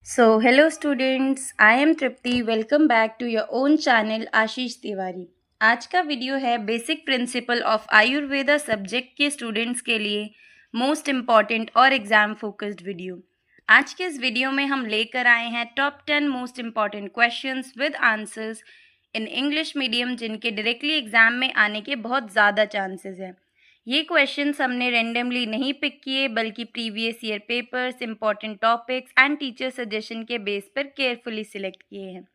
Hello students, I am Tripti. Welcome back to your own channel आशीष तिवारी. आज का video है basic principle of Ayurveda subject के students के लिए मोस्ट इम्पॉर्टेंट और एग्जाम फोकस्ड वीडियो. आज के इस वीडियो में हम लेकर आए हैं top 10 most important questions with answers in English medium जिनके डायरेक्टली एग्जाम में आने के बहुत ज़्यादा चांसेस हैं. ये क्वेश्चंस हमने रेंडमली नहीं पिक किए बल्कि previous year papers, important topics and teacher suggestion के बेस पर केयरफुली सिलेक्ट किए हैं.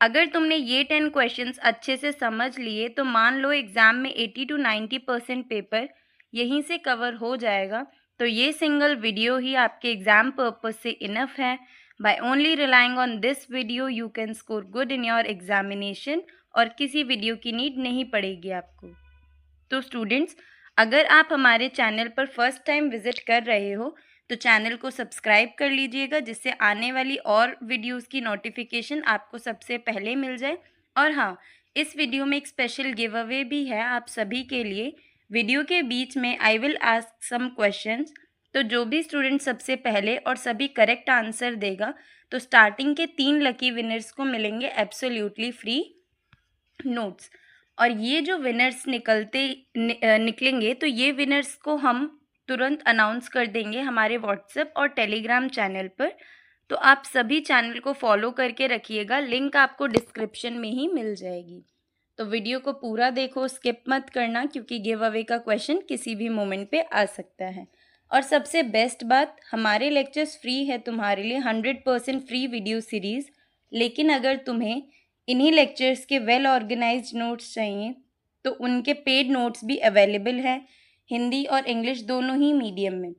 अगर तुमने ये 10 क्वेश्चंस अच्छे से समझ लिए तो मान लो एग्ज़ाम में 80 to 90% पेपर यहीं से कवर हो जाएगा. तो ये सिंगल वीडियो ही आपके एग्ज़ाम पर्पस से इनफ है. By only relying on this video you can score good in your examination और किसी वीडियो की नीड नहीं पड़ेगी आपको. तो स्टूडेंट्स, अगर आप हमारे चैनल पर फर्स्ट टाइम विज़िट कर रहे हो तो चैनल को सब्सक्राइब कर लीजिएगा जिससे आने वाली और वीडियोस की नोटिफिकेशन आपको सबसे पहले मिल जाए. और हाँ, इस वीडियो में एक स्पेशल गिव अवे भी है आप सभी के लिए. वीडियो के बीच में I will ask some questions. तो जो भी स्टूडेंट सबसे पहले और सभी करेक्ट आंसर देगा तो स्टार्टिंग के 3 लकी विनर्स को मिलेंगे एब्सोल्युटली फ्री नोट्स. और ये जो विनर्स निकलेंगे तो ये विनर्स को हम तुरंत अनाउंस कर देंगे हमारे व्हाट्सएप और टेलीग्राम चैनल पर. तो आप सभी चैनल को फॉलो करके रखिएगा, लिंक आपको डिस्क्रिप्शन में ही मिल जाएगी. तो वीडियो को पूरा देखो, स्किप मत करना क्योंकि गिव अवे का क्वेश्चन किसी भी मोमेंट पे आ सकता है. और सबसे बेस्ट बात, हमारे लेक्चर्स फ्री है तुम्हारे लिए, 100% फ्री वीडियो सीरीज़. लेकिन अगर तुम्हें इन्हीं लेक्चर्स के वेल ऑर्गेनाइज्ड नोट्स चाहिए तो उनके पेड नोट्स भी अवेलेबल है, हिंदी और इंग्लिश दोनों ही मीडियम में.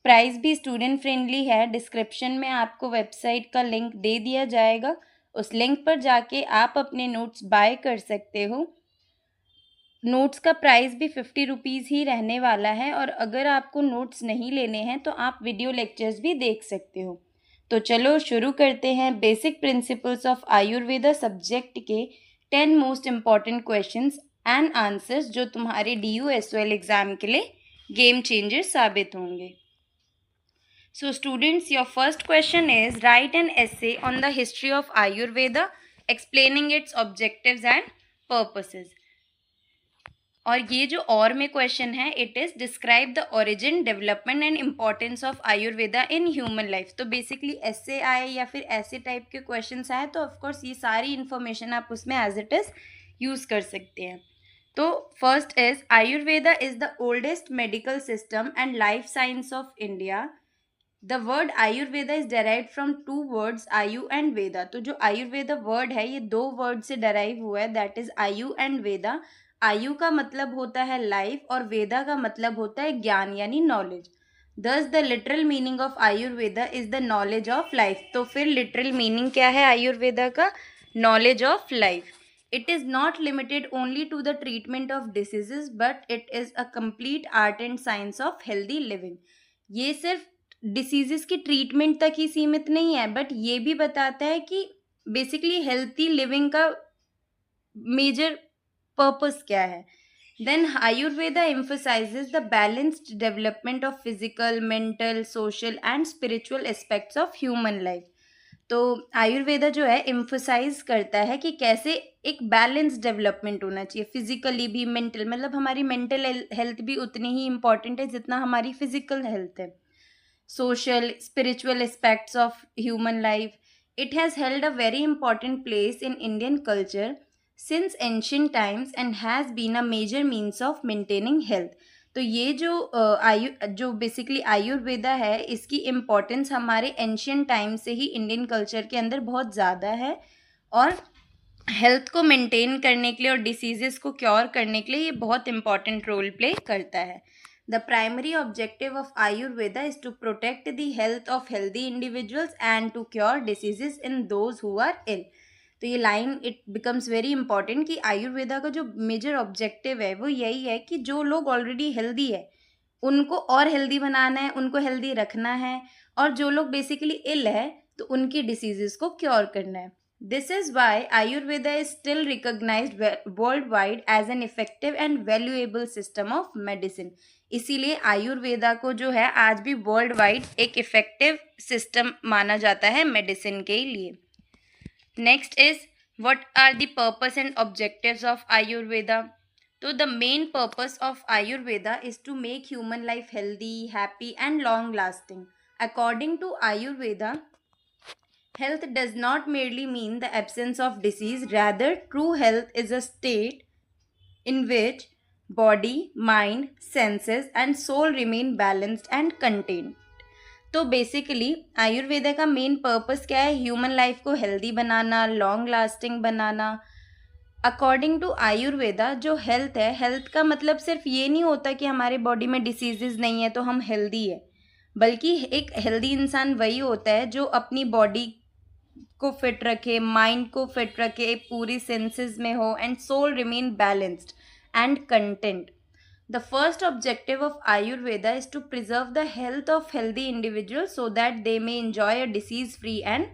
प्राइस भी स्टूडेंट फ्रेंडली है. डिस्क्रिप्शन में आपको वेबसाइट का लिंक दे दिया जाएगा, उस लिंक पर जाके आप अपने नोट्स बाय कर सकते हो. नोट्स का प्राइस भी 50 रुपीज़ ही रहने वाला है. और अगर आपको नोट्स नहीं लेने हैं तो आप वीडियो लेक्चर्स भी देख सकते हो. तो चलो शुरू करते हैं basic principles of Ayurveda subject के 10 most important questions and answers जो तुम्हारे DU-SOL एग्ज़ाम के लिए गेम चेंजर साबित होंगे. So students, your first question is write an essay on the history of Ayurveda explaining its objectives and purposes. और ये जो और में क्वेश्चन है, it is describe the origin, development and importance of Ayurveda in human life. तो basically ऐसे आए या फिर ऐसे टाइप के क्वेश्चंस आए तो ऑफकोर्स ये सारी इन्फॉर्मेशन आप उसमें एज इट इज़ यूज़ कर सकते हैं. तो first is Ayurveda is the oldest medical system and life science of India. The word Ayurveda is derived from 2 words आयु एंड वेदा. तो जो आयुर्वेदा वर्ड है ये 2 वर्ड से डेराइव हुआ है, दैट इज आयु एंड वेदा. आयु का मतलब होता है लाइफ और वेदा का मतलब होता है ज्ञान यानी knowledge. Thus the literal meaning of Ayurveda is the knowledge of life. तो फिर लिटरल मीनिंग क्या है आयुर्वेदा का? Knowledge of life. It is not limited only to the treatment of diseases but it is a complete art and science of healthy living. ये सिर्फ diseases की treatment तक ही सीमित नहीं है बट ये भी बताता है कि बेसिकली हेल्थी लिविंग का मेजर पर्पस क्या है. Then Ayurveda emphasizes the balanced development of physical, mental, social and spiritual aspects of human life. तो आयुर्वेदा जो है एम्फोसाइज करता है कि कैसे एक बैलेंस डेवलपमेंट होना चाहिए, फिजिकली भी, मेंटल मतलब हमारी मेंटल हेल्थ भी उतनी ही इम्पॉर्टेंट है जितना हमारी फिजिकल हेल्थ है. social, spiritual aspects of human life. It has held a very important place in Indian culture since ancient times and has been a major means of maintaining health. तो ये जो basically Ayurveda है इसकी importance हमारे ancient time से ही Indian culture के अंदर बहुत ज़्यादा है और हेल्थ को मेंटेन करने के लिए और डिसीजेस को क्योर करने के लिए ये बहुत इंपॉर्टेंट रोल प्ले करता है. The primary objective of Ayurveda is to protect the health of healthy individuals and to cure diseases in those who are ill. तो ये line it becomes very important कि आयुर्वेदा का जो मेजर ऑब्जेक्टिव है वो यही है कि जो लोग ऑलरेडी हेल्दी है उनको और हेल्दी बनाना है, उनको हेल्दी रखना है, और जो लोग बेसिकली इल है तो उनकी डिसीजेस को क्योर करना है. This is why Ayurveda is still recognized worldwide as an effective and valuable system of medicine. इसीलिए आयुर्वेदा को जो है आज भी वर्ल्ड वाइड एक इफ़ेक्टिव सिस्टम माना जाता है मेडिसिन के लिए। Next is what are the purpose and objectives of Ayurveda. तो the main purpose of Ayurveda is to make human life healthy, happy and long lasting. According to Ayurveda, health does not merely mean the absence of disease, rather, true health is a state in which body, mind, senses, and soul remain balanced and contained. तो basically Ayurveda का main purpose क्या है? Human life को healthy बनाना, long lasting बनाना। According to Ayurveda जो health है, health का मतलब सिर्फ ये नहीं होता कि हमारे बॉडी में डिसीजेज नहीं है तो हम हेल्दी है, बल्कि एक हेल्दी इंसान वही होता है जो अपनी बॉडी को फिट रखे, माइंड को फिट रखे, पूरी सेंसेस में हो, and soul remain balanced and content. The first objective of Ayurveda is to preserve the health of healthy individuals so that they may enjoy a disease free and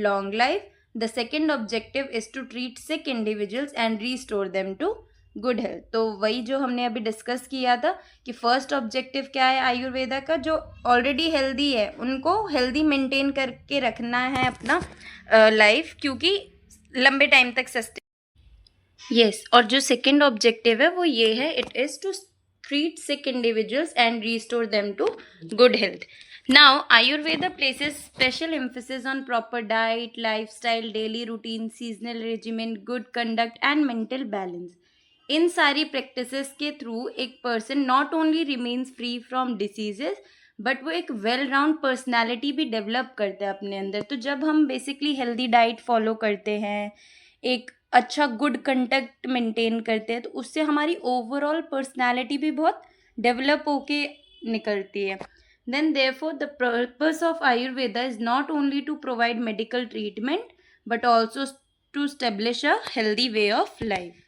long life. The second objective is to treat sick individuals and restore them to good health. तो वही जो हमने अभी discuss किया था कि first objective क्या है आयुर्वेदा का, जो ऑलरेडी हेल्दी है उनको हेल्दी मेंटेन करके रखना है अपना लाइफ, क्योंकि लंबे टाइम तक सस्टेन। यस, और जो सेकंड ऑब्जेक्टिव है वो ये है, it is to treat sick individuals and restore them to good health. Now Ayurveda places special emphasis on proper diet, lifestyle, daily routine, seasonal regiment, good conduct and mental balance. इन सारी practices के through एक person not only remains free from diseases, but वो एक well round personality भी develop करते हैं अपने अंदर। तो जब हम बेसिकली हेल्दी डाइट फॉलो करते हैं, एक अच्छा गुड कंडक्ट मेंटेन करते हैं, तो उससे हमारी ओवरऑल पर्सनैलिटी भी बहुत डेवलप होके निकलती है। Then therefore the purpose of Ayurveda is not only to provide medical treatment but also to establish a healthy way of life.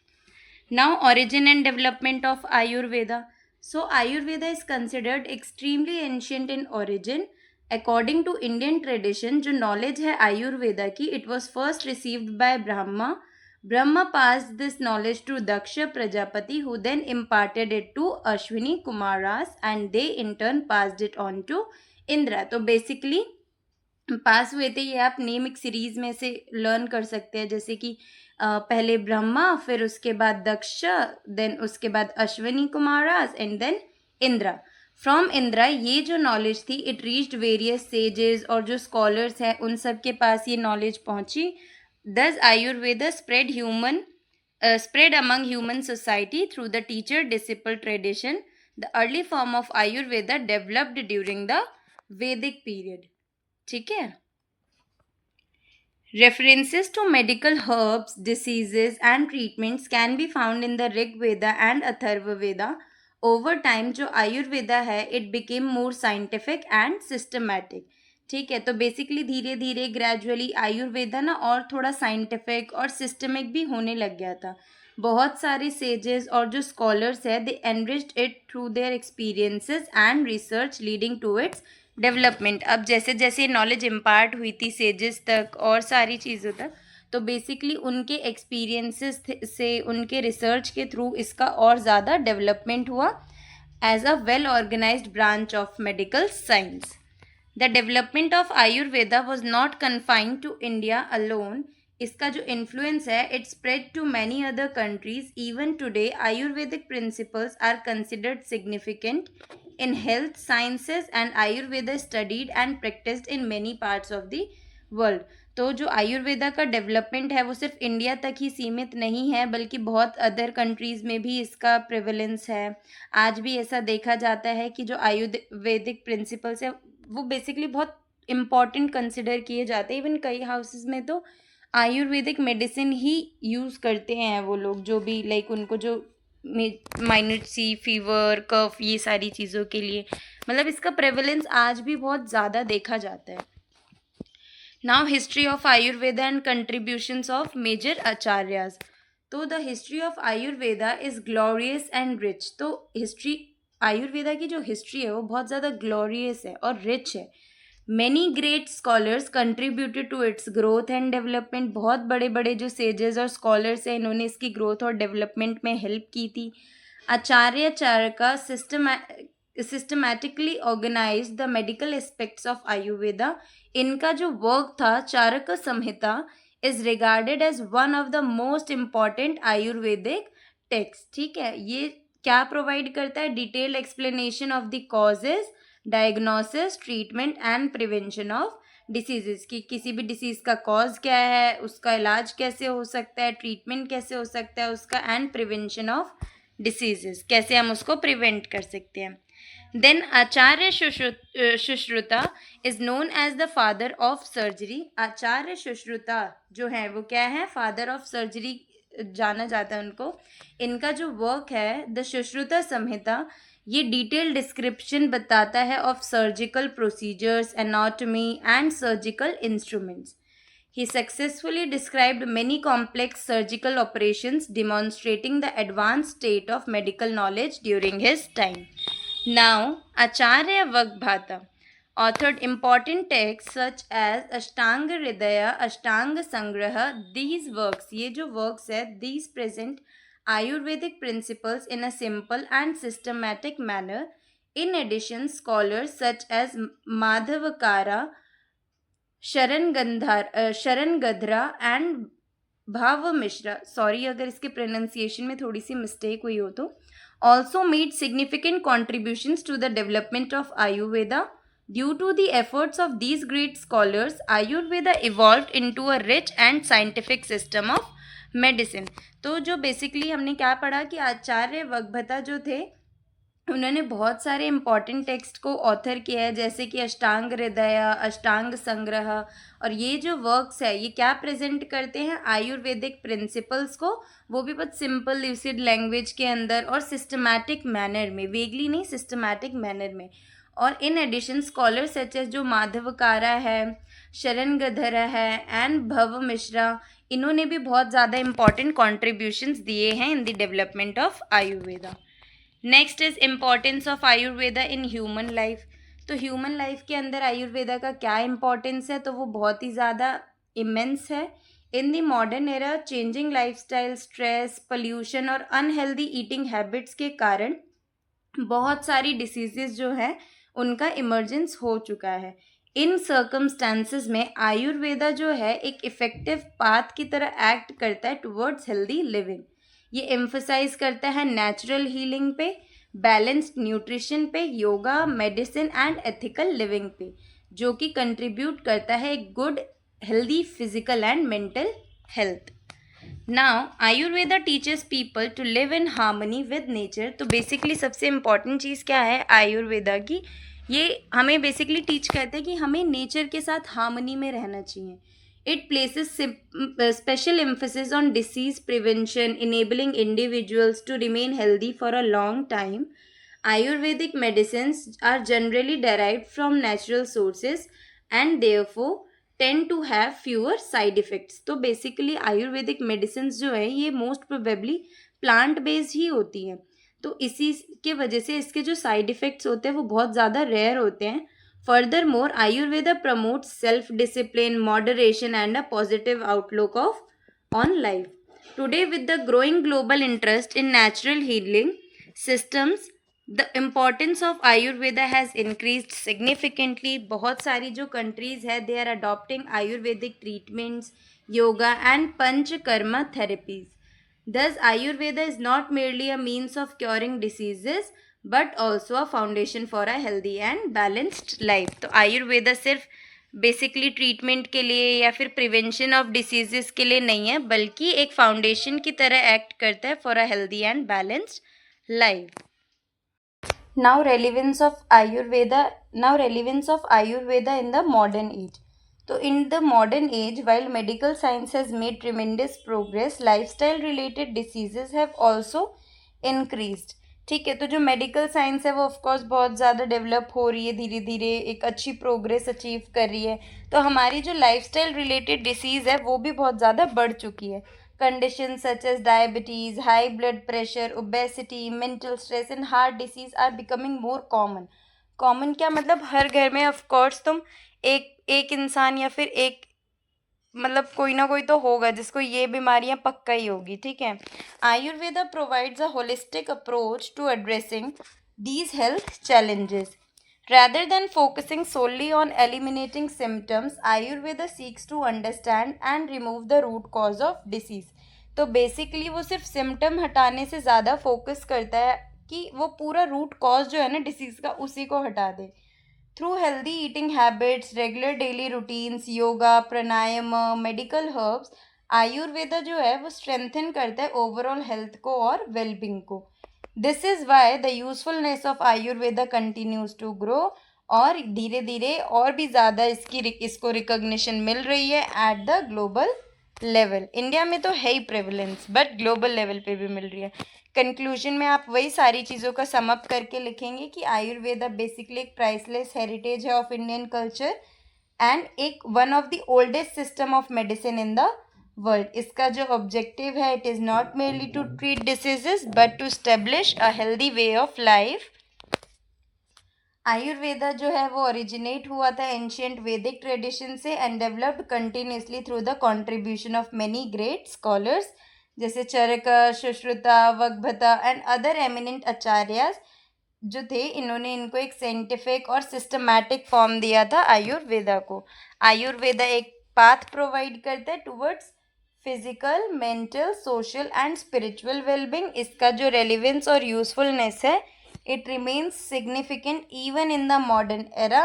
Now, origin and development of Ayurveda. So, Ayurveda is considered extremely ancient in origin. According to Indian tradition, जो knowledge है आयुर्वेदा की, it was first received by Brahma. Brahma passed this knowledge to Daksha Prajapati, who then imparted it to Ashwini Kumaras, and they in turn passed it on to Indra. तो basically पास हुए थे, ये आप name एक series में से learn कर सकते हैं, जैसे कि पहले ब्रह्मा, फिर उसके बाद दक्ष, देन उसके बाद Ashwini Kumaras, and then Indra. From Indra ये जो नॉलेज थी, इट रीच्ड वेरियस सेजेस, और जो स्कॉलर्स हैं उन सब के पास ये नॉलेज पहुंची। दस Ayurveda spread among human society through the teacher disciple tradition. The early form of Ayurveda developed during the Vedic period. ठीक है। References to medical herbs, diseases and treatments can be found in the Rig Veda and Atharva Veda. Over time जो आयुर्वेदा है, it became more scientific and systematic. ठीक है, तो basically धीरे धीरे gradually Ayurveda ना और थोड़ा साइंटिफिक और सिस्टमिक भी होने लग गया था। बहुत सारे सेजेस और जो स्कॉलर्स है, they enriched it through their experiences and research leading to its development. अब जैसे जैसे नॉलेज इम्पार्ट हुई थी सेजेस तक और सारी चीज़ों तक, तो बेसिकली उनके एक्सपीरियंसेस से, उनके रिसर्च के थ्रू इसका और ज़्यादा डेवलपमेंट हुआ as a well organised branch of medical science. The development of Ayurveda was not confined to India alone. इसका जो इन्फ्लुएंस है, it spread to many other countries. Even today Ayurvedic principles are considered significant in health sciences and Ayurveda studied and practiced in many parts of the world. तो जो आयुर्वेदा का development है वो सिर्फ India तक ही सीमित नहीं है, बल्कि बहुत अदर कंट्रीज़ में भी इसका प्रिवेलेंस है। आज भी ऐसा देखा जाता है कि जो आयुर्वेदिक प्रिंसिपल्स है वो बेसिकली बहुत इम्पॉर्टेंट कंसिडर किए जाते हैं। इवन कई हाउसेस में तो आयुर्वेदिक मेडिसिन ही यूज़ करते हैं वो लोग, जो भी लाइक उनको जो माइनर सी फीवर, कफ, ये सारी चीज़ों के लिए, मतलब इसका प्रेवलेंस आज भी बहुत ज़्यादा देखा जाता है। Now history of Ayurveda and contributions of major Acharyas. तो the history of Ayurveda is glorious and rich. तो हिस्ट्री, आयुर्वेदा की जो हिस्ट्री है वो बहुत ज़्यादा ग्लोरियस है और रिच है। Many great scholars contributed to its growth and development. बहुत बड़े बड़े जो सेजेस और स्कॉलर्स हैं, इन्होंने इसकी ग्रोथ और डेवलपमेंट में हेल्प की थी। Acharya Charaka systematically organize the medical aspects of Ayurveda. इनका जो वर्क था Charaka Samhita is regarded as one of the most important Ayurvedic text. ठीक है, ये क्या प्रोवाइड करता है? Detailed explanation of the causes, diagnosis, treatment and prevention of diseases. कि किसी भी डिसीज का कॉज क्या है, उसका इलाज कैसे हो सकता है, ट्रीटमेंट कैसे हो सकता है उसका, एंड प्रिवेंशन ऑफ डिसीजेस, कैसे हम उसको प्रिवेंट कर सकते हैं. Then Acharya Sushruta is known as the father of surgery. Acharya Sushruta जो है वो क्या है? फादर ऑफ सर्जरी जाना जाता है उनको. इनका जो वर्क है द सुश्रुता संहिता, ये डिटेल डिस्क्रिप्शन बताता है of surgical procedures, anatomy and surgical instruments. He successfully described many complex surgical operations, demonstrating the advanced state of medical knowledge during his time. Now, Acharya Vagbhata authored important texts such as Ashtanga Hridaya, Ashtanga Sangraha. These works, ये जो works है, these present Ayurvedic principles in a simple and systematic manner. In addition, scholars such as Madhavakara, शरण गधरा and भाव Mishra, sorry अगर इसके pronunciation में थोड़ी सी mistake हुई हो तो, also made significant contributions to the development of Ayurveda. Due to the efforts of these great scholars Ayurveda evolved into a rich and scientific system of medicine. तो जो बेसिकली हमने क्या पढ़ा कि आचार्य वगभता जो थे उन्होंने बहुत सारे इम्पॉर्टेंट टेक्स्ट को ऑथर किया है, जैसे कि अष्टांग हृदय, अष्टांग संग्रह. और ये जो वर्क्स है ये क्या प्रेजेंट करते हैं? आयुर्वेदिक प्रिंसिपल्स को, वो भी बहुत सिंपल ल्यूसिड लैंग्वेज के अंदर और सिस्टमैटिक मैनर में, वेगली नहीं, सिस्टमैटिक मैनर में. और in addition scholar such as जो माधवकारा है, शरण गधरा है एंड भव मिश्रा, इन्होंने भी बहुत ज़्यादा इंपॉर्टेंट कॉन्ट्रीब्यूशंस दिए हैं in the development of Ayurveda. Next is importance of Ayurveda in human life. तो ह्यूमन लाइफ के अंदर आयुर्वेदा का क्या इम्पॉर्टेंस है? तो वो बहुत ही ज़्यादा इमेंस है. In the modern era changing lifestyle, stress, pollution और अनहेल्दी ईटिंग हैबिट्स के कारण बहुत सारी डिसीजेस जो हैं उनका इमर्जेंस हो चुका है. इन सर्कमस्टांसेस में आयुर्वेदा जो है एक इफ़ेक्टिव पाथ की तरह एक्ट करता है टुवर्ड्स हेल्दी लिविंग. ये एम्फसाइज करता है नेचुरल हीलिंग पे, बैलेंस्ड न्यूट्रिशन पे, yoga, medicine and ethical living पे, जो कि कंट्रीब्यूट करता है एक good healthy physical and mental health. Now Ayurveda teaches people to live in harmony with nature. तो बेसिकली सबसे इम्पॉर्टेंट चीज़ क्या है आयुर्वेदा की? ये हमें बेसिकली टीच करते हैं कि हमें नेचर के साथ हार्मनी में रहना चाहिए. It places special emphasis on disease prevention, enabling individuals to remain healthy for a long time. Ayurvedic medicines are generally derived from natural sources and therefore tend to have fewer side effects. तो basically Ayurvedic medicines जो है ये most probably plant based ही होती हैं. तो इसी के वजह से इसके जो side effects होते हैं वो बहुत ज़्यादा rare होते हैं. Furthermore, Ayurveda promotes self-discipline, moderation, and a positive outlook on life. Today, with the growing global interest in natural healing systems, the importance of Ayurveda has increased significantly. बहुत सारी जो countries है, they are adopting Ayurvedic treatments, yoga, and Panchakarma therapies. Thus, Ayurveda is not merely a means of curing diseases, but also a foundation for a healthy and balanced life. तो आयुर्वेदा सिर्फ basically treatment के लिए या फिर prevention of diseases के लिए नहीं है, बल्कि एक फाउंडेशन की तरह एक्ट करता है for a healthy and balanced life. Now relevance of Ayurveda in the modern age. तो in the modern age while medical science has made tremendous progress, lifestyle related diseases have also increased. ठीक है, तो जो medical science है वो of course बहुत ज़्यादा develop हो रही है, धीरे धीरे एक अच्छी प्रोग्रेस अचीव कर रही है. तो हमारी जो लाइफस्टाइल रिलेटेड डिसीज़ है वो भी बहुत ज़्यादा बढ़ चुकी है. Condition such as diabetes, high blood pressure, obesity, mental stress and heart disease are becoming more common. Common क्या मतलब? हर घर में ऑफकोर्स तुम एक इंसान या फिर एक मतलब कोई ना कोई तो होगा जिसको ये बीमारियां पक्का ही होगी, ठीक है। Ayurveda provides a holistic approach to addressing these health challenges. Rather than focusing solely on eliminating symptoms, Ayurveda seeks to understand and remove the root cause of disease. तो बेसिकली वो सिर्फ सिम्टम हटाने से ज़्यादा फोकस करता है कि वो पूरा रूट कॉज जो है ना डिसीज़ का, उसी को हटा दे। Through healthy eating habits, regular daily routines, yoga, pranayama, medical herbs, Ayurveda जो है वो स्ट्रेंथन करता है ओवरऑल हेल्थ को और वेलबींग को। This is why the usefulness of Ayurveda continues to grow, और धीरे धीरे और भी ज़्यादा इसको रिकॉग्निशन मिल रही है at the global level. India में तो है ही प्रेवलेंस, बट ग्लोबल लेवल पे भी मिल रही है। कंक्लूजन में आप वही सारी चीज़ों का समअप करके लिखेंगे कि आयुर्वेदा बेसिकली एक प्राइसलेस हेरिटेज है ऑफ इंडियन कल्चर एंड एक one of the oldest system of medicine in the world. इसका जो ऑब्जेक्टिव है, it is not merely to treat diseases but to establish a healthy way of life. Ayurveda जो है वो originate हुआ था ancient Vedic tradition से and developed continuously through the contribution of many great scholars जैसे Charaka, Sushruta, Vagbhata and other eminent Acharyas जो थे। इन्होंने इनको एक साइंटिफिक और सिस्टमैटिक फॉर्म दिया था आयुर्वेदा को। आयुर्वेदा एक पाथ प्रोवाइड करता है towards physical, mental, social and spiritual wellbeing. इसका जो रेलिवेंस और यूजफुलनेस है, it remains significant even in the modern era.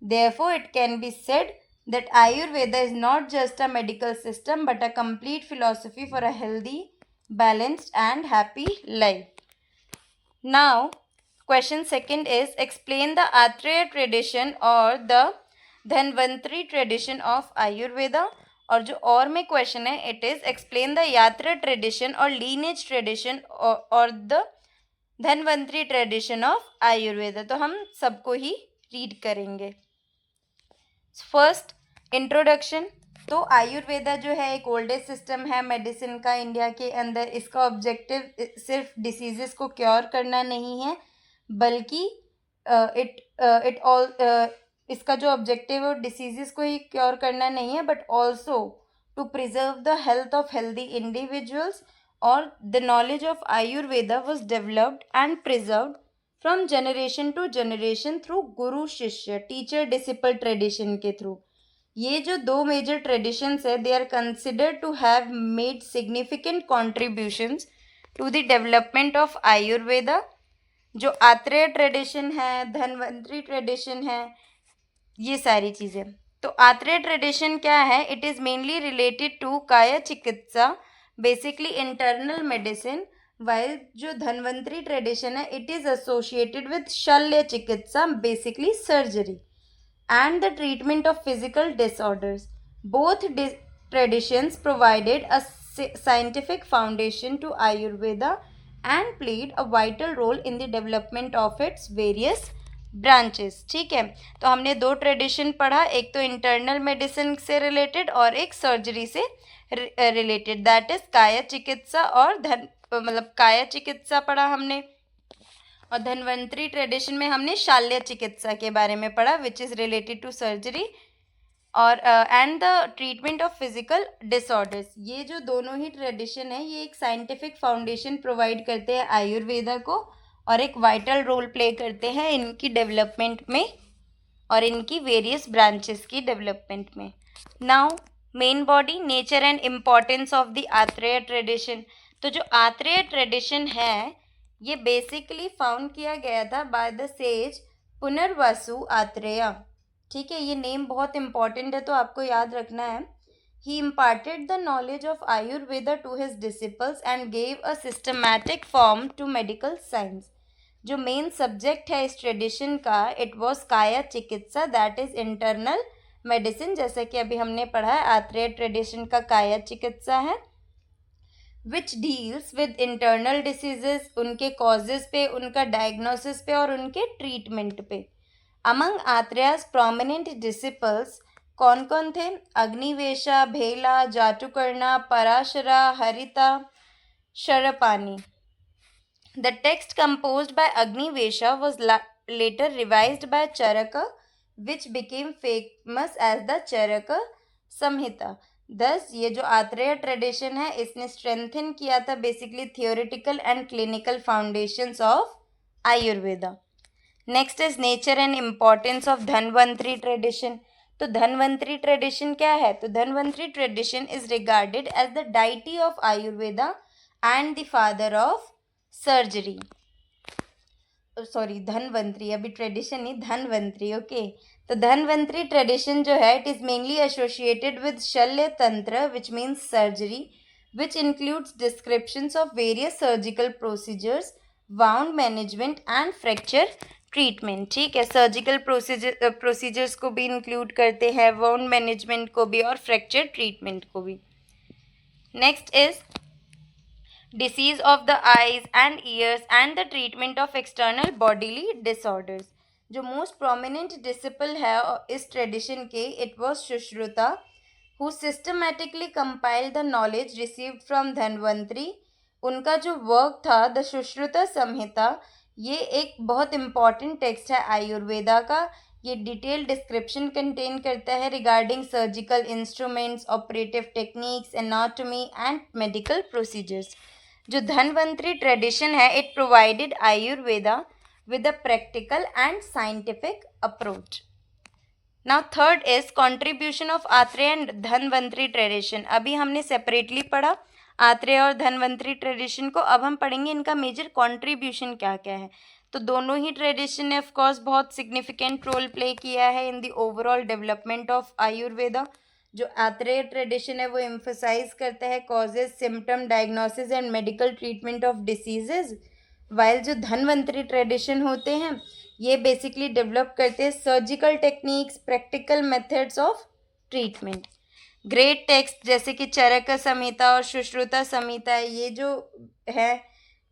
Therefore, it can be said that Ayurveda is not just a medical system but a complete philosophy for a healthy, balanced, and happy life. Now, question second is explain the Atreya tradition or the Dhanvantri tradition of Ayurveda. और जो और में question है, it is explain the यात्रा tradition और lineage tradition और the Dhanvantari tradition of Ayurveda. तो हम सबको ही रीड करेंगे। First, introduction. तो आयुर्वेदा जो है एक ओल्डेस्ट सिस्टम है मेडिसिन का इंडिया के अंदर। इसका ऑब्जेक्टिव सिर्फ डिसीजेस को क्योर करना नहीं है, बल्कि इट ऑल इसका जो ऑब्जेक्टिव है वो डिसीजेस को ही क्योर करना नहीं है, but also to preserve the health of healthy individuals. और the knowledge of Ayurveda was developed and preserved from generation to generation through guru shishya teacher disciple tradition के थ्रू। ये जो दो मेजर ट्रेडिशंस है, they are considered to have made significant contributions to the development of Ayurveda. जो Atreya tradition है, Dhanvantari tradition है, ये सारी चीज़ें। तो आत्रेय ट्रेडिशन क्या है? It is mainly related to Kaya Chikitsa, basically internal medicine, while जो धन्वंतरी ट्रेडिशन है it is associated with Shalya Chikitsa, basically surgery and the treatment of physical disorders. Both traditions provided a scientific foundation to Ayurveda and played a vital role in the development of its various branches. ठीक है, तो हमने दो tradition पढ़ा, एक तो internal medicine से related और एक सर्जरी से रिलेटेड, दैट इज काया चिकित्सा और काया चिकित्सा पढ़ा हमने। और धन्वंतरी ट्रेडिशन में हमने शाल्य चिकित्सा के बारे में पढ़ा, which is related to surgery और and the treatment of physical disorders. ये जो दोनों ही ट्रेडिशन है, ये एक साइंटिफिक फाउंडेशन प्रोवाइड करते हैं आयुर्वेदा को और एक वाइटल रोल प्ले करते हैं इनकी डेवलपमेंट में और इनकी वेरियस ब्रांचेस की डेवलपमेंट में। Now main body, nature and importance of the Atreya tradition. तो जो आत्रेय ट्रेडिशन है ये बेसिकली फाउंड किया गया था बाय द सेज पुनर्वासु आत्रेय। ठीक है, ये नेम बहुत इंपॉर्टेंट है तो आपको याद रखना है। He imparted the knowledge of Ayurveda to his disciples and gave a systematic form to medical science. जो मेन सब्जेक्ट है इस ट्रेडिशन का, इट वॉज काया चिकित्सा, दैट इज इंटरनल मेडिसिन, जैसे कि अभी हमने पढ़ा है आत्रेय ट्रेडिशन का काया चिकित्सा है, which deals with internal diseases, उनके कॉजेज पे, उनका डायग्नोसिस पे और उनके ट्रीटमेंट पे। अमंग आत्रेयास प्रोमिनेंट डिसिपल्स कौन कौन थे? Agnivesha, Bhela, Jatukarna, Parashara, Harita, Ksharapani. The text composed by Agnivesha was later revised by Charaka, which became famous as the Charaka Samhita. दस ये जो आत्रेय ट्रेडिशन है इसने स्ट्रेंथन किया था basically theoretical and clinical foundations of Ayurveda. Next is nature and importance of Dhanvantari tradition. तो Dhanvantari tradition क्या है? तो Dhanvantari tradition is regarded as the deity of Ayurveda and the father of surgery. Sorry Dhanvantari, अभी ट्रेडिशन नहीं, धन्वंतरी। ओके, तो धन्वंतरी ट्रेडिशन जो है it is mainly associated with शल्य तंत्र which means surgery, which includes descriptions of various surgical procedures, wound management and fracture treatment। ठीक है, surgical procedures को भी इंक्लूड करते हैं, वाउंड मैनेजमेंट को भी और फ्रैक्चर ट्रीटमेंट को भी। Next is disease of the eyes and years and the treatment of external bodily disorders. जो मोस्ट प्रोमिनेंट डिसिपल है इस ट्रेडिशन के, it was Sushruta, who systematically compiled the knowledge received from Dhanvantari. उनका जो वर्क था the Sushruta Samhita, ये एक बहुत इम्पॉर्टेंट टेक्स्ट है आयुर्वेदा का। ये डिटेल डिस्क्रिप्शन कंटेन करता है regarding surgical instruments, operative techniques, anatomy and medical procedures. जो धन्वंतरी ट्रेडिशन है it provided Ayurveda with a practical and scientific approach. Now third is contribution of Atreya and Dhanvantari tradition. अभी हमने सेपरेटली पढ़ा आत्रेय और धन्वंतरी ट्रेडिशन को, अब हम पढ़ेंगे इनका मेजर कॉन्ट्रीब्यूशन क्या क्या है। तो दोनों ही ट्रेडिशन ने ऑफकोर्स बहुत सिग्निफिकेंट रोल प्ले किया है in the overall development of Ayurveda. जो आत्रेय ट्रेडिशन है वो एम्फोसाइज करता है causes, symptom, diagnosis and medical treatment of diseases, while जो धन्वंतरी ट्रेडिशन होते हैं ये बेसिकली डेवलप करते हैं surgical techniques, practical methods of treatment. Great text जैसे कि चरक संहिता और सुश्रुता संहिता, ये जो है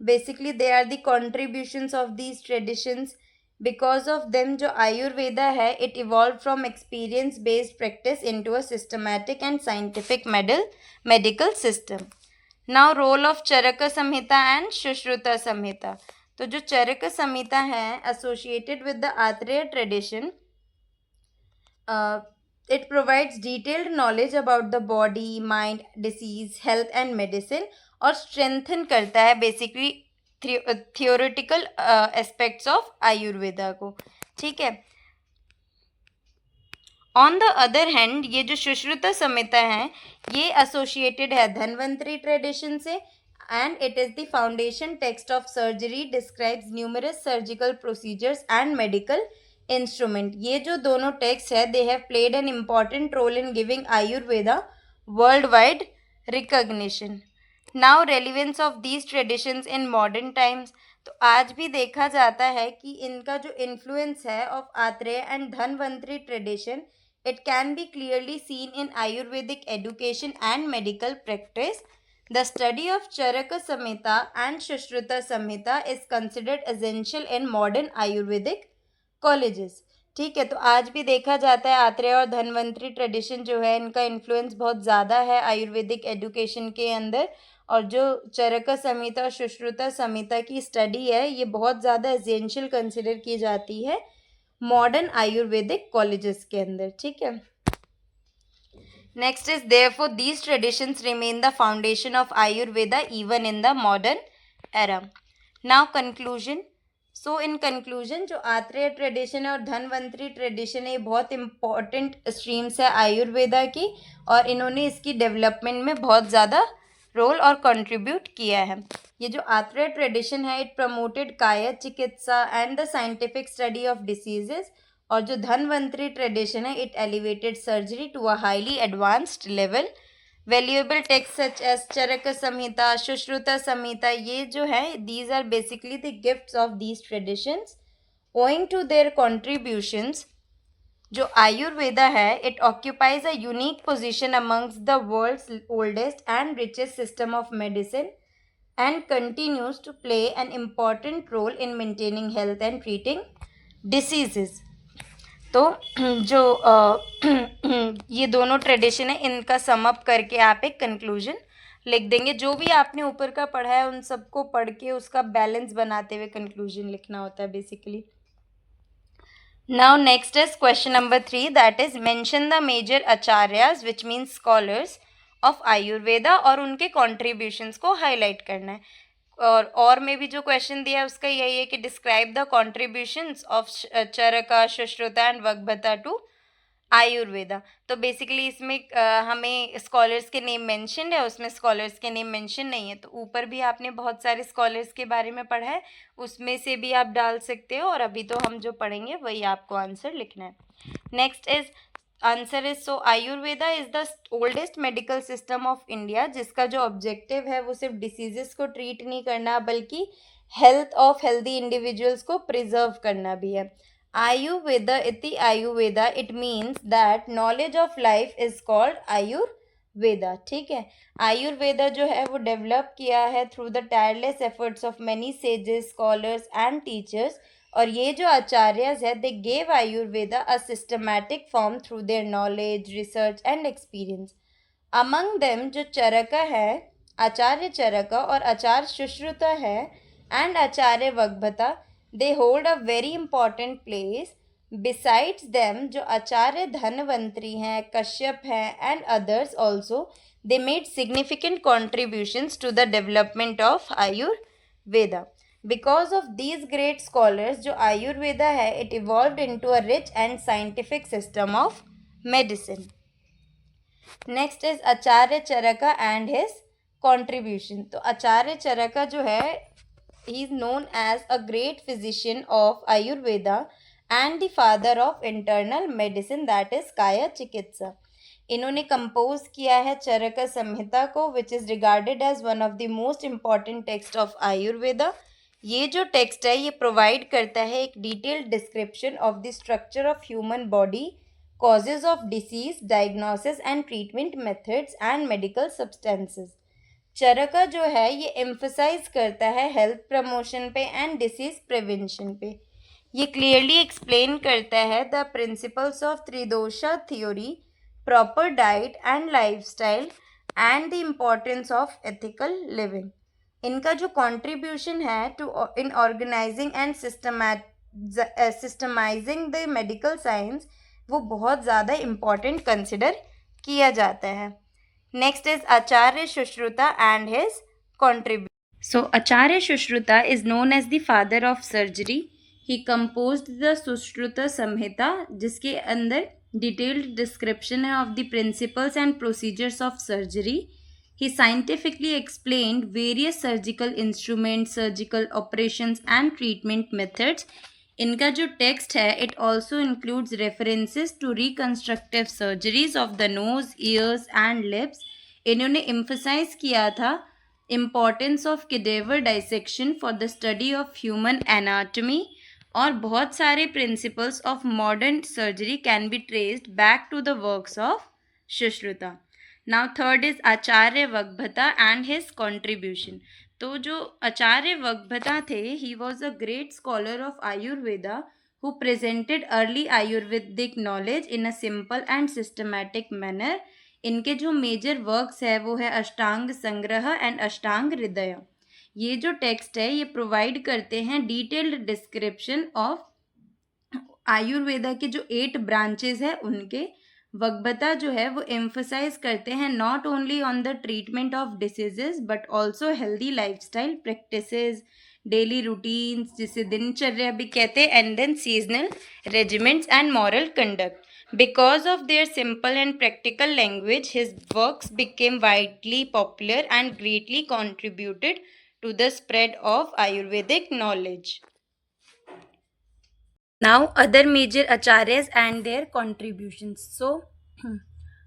basically they are the contributions of these traditions. Because of them जो आयुर्वेदा है it evolve from experience based practice into a systematic and scientific medical system. Now role of Charaka Samhita and Sushruta Samhita. तो जो चरक संहिता है associated with the Atreya tradition, it provides detailed knowledge about the body, mind, disease, health and medicine, और strengthen करता है basically theoretical aspects of Ayurveda को। ठीक है, on the other hand ये जो सुश्रुता संहिता है ये एसोसिएटेड है धन्वंतरी ट्रेडिशन से, and it is the foundation text of surgery, describes numerous surgical procedures and medical instrument। ये जो दोनों टेक्स्ट है they have played an important role in giving Ayurveda worldwide recognition। Now relevance of these traditions in modern times। तो आज भी देखा जाता है कि इनका जो इन्फ्लुएंस है of Atreya and Dhanvantari tradition it can be clearly seen in Ayurvedic education and medical practice। The study of Charaka Samhita and Sushruta Samhita is considered essential in modern Ayurvedic colleges। ठीक है, तो आज भी देखा जाता है आत्रेय और धन्वंतरी ट्रेडिशन जो है इनका इन्फ्लुएंस बहुत ज़्यादा है आयुर्वेदिक एजुकेशन के अंदर, और जो चरक संहिता और सुश्रुता संहिता की स्टडी है ये बहुत ज़्यादा एसेंशियल कंसिडर की जाती है मॉडर्न आयुर्वेदिक कॉलेजेस के अंदर। ठीक है, next is therefore these traditions remain the foundation of Ayurveda even in the modern era। Now conclusion। So in conclusion जो आत्रेय ट्रेडिशन है और धन्वंतरी ट्रेडिशन है ये बहुत इंपॉर्टेंट स्ट्रीम्स है आयुर्वेदा की, और इन्होंने इसकी डेवलपमेंट में बहुत ज़्यादा रोल और कंट्रीब्यूट किया है। ये जो आत्रेय ट्रेडिशन है it promoted Kaya Chikitsa and the scientific study of diseases, और जो धन्वंतरी ट्रेडिशन है it elevated surgery to a highly advanced level. Valuable text such as Charaka Samhita, Sushruta Samhita, ये जो है these are basically the gifts of these traditions. Owing to their contributions जो आयुर्वेदा है it occupies a unique position amongst the world's oldest and richest system of medicine and continues to play an important role in maintaining health and treating diseases. तो जो ये दोनों tradition है इनका sum up करके आप एक कंक्लूजन लिख देंगे। जो भी आपने ऊपर का पढ़ा है उन सबको पढ़ के उसका बैलेंस बनाते हुए कंक्लूजन लिखना होता है basically. Now next is question number 3, that is mention the major acharyas which means scholars of Ayurveda और उनके contributions को highlight करना है. और में भी जो क्वेश्चन दिया है उसका यही है कि describe the contributions of Charaka, Sushruta and Vagbhata to Ayurveda. तो बेसिकली इसमें हमें स्कॉलर्स के नेम मेंशन है, उसमें स्कॉलर्स के नेम मेंशन नहीं है. तो ऊपर भी आपने बहुत सारे स्कॉलर्स के बारे में पढ़ा है, उसमें से भी आप डाल सकते हो. और अभी तो हम जो पढ़ेंगे वही आपको आंसर लिखना है. Next is answer is so Ayurveda is the oldest medical system of India, जिसका जो ऑब्जेक्टिव है वो सिर्फ डिसीजेस को ट्रीट नहीं करना बल्कि हेल्थ ऑफ हेल्दी इंडिविजुअल्स को प्रिजर्व करना भी है. आयुर्वेदा इति Ayurveda, it means that knowledge of life is called Ayurveda. ठीक है, आयुर्वेदा जो है वो डेवलप किया है through the tireless efforts of many sages, scholars and teachers. और ये जो आचार्यस है they gave Ayurveda a systematic form through their knowledge, research and experience. Among them जो चरका है, आचार्य चरका और आचार्य सुश्रुता है and Acharya Vagbhata, they hold a very important place. Besides them जो आचार्य धनवंतरी हैं, कश्यप हैं and others also, they made significant contributions to the development of Ayurveda. Because of these great scholars जो आयुर्वेदा है it evolved into a rich and scientific system of medicine. Next is Acharya Charaka and his contribution. तो आचार्य चरका जो है he is known as a great physician of Ayurveda and the father of internal medicine, that is Kaya Chikitsa. इन्होंने compose किया है चरका संहिता को, which is regarded as one of the most important text of Ayurveda. ये जो text है ये प्रोवाइड करता है एक detailed description of the structure of human body, causes of disease, diagnosis and treatment methods and medical substances. Charaka जो है ये एम्फसाइज करता है हेल्थ प्रमोशन पे एंड डिसीज प्रिवेंशन पे. ये क्लियरली एक्सप्लेन करता है the principles of Tridosha theory, proper diet and lifestyle and the importance of ethical living. इनका जो कंट्रीब्यूशन है to in organising and systematising the medical science वो बहुत ज़्यादा इम्पॉर्टेंट कंसिडर किया जाता है. Next is Acharya Sushruta and his contribution. So Acharya Sushruta is known as the father of surgery. He composed the Sushruta Samhita, जिसके अंदर डिटेल्ड डिस्क्रिप्शन है of the principles and procedures of surgery. He scientifically explained various surgical instruments, surgical operations and treatment methods. इनका जो text है it also includes references to reconstructive surgeries of the nose, ears and lips. इन्होंने emphasise किया था importance of cadaver dissection for the study of human anatomy. और बहुत सारे principles of modern surgery can be traced back to the works of Sushruta. Now third is Acharya Vagbhata and his contribution. तो जो आचार्य वगभता थे he was a great scholar of Ayurveda who presented early Ayurvedic knowledge in a simple and systematic manner. इनके जो major works है वो है अष्टांग संग्रह and अष्टांग हृदय. ये जो टेक्स्ट है ये प्रोवाइड करते हैं डिटेल्ड डिस्क्रिप्शन ऑफ आयुर्वेदा के जो 8 ब्रांचेस हैं उनके. वगभता जो है वो एम्फसाइज करते हैं not only on the treatment of diseases but also healthy lifestyle practices, daily routines जिसे दिनचर्या भी कहते हैं, and then seasonal regiments and moral conduct. Because of their simple and practical language, his works became widely popular and greatly contributed to the spread of Ayurvedic knowledge. Now other major acharyas and their contributions. So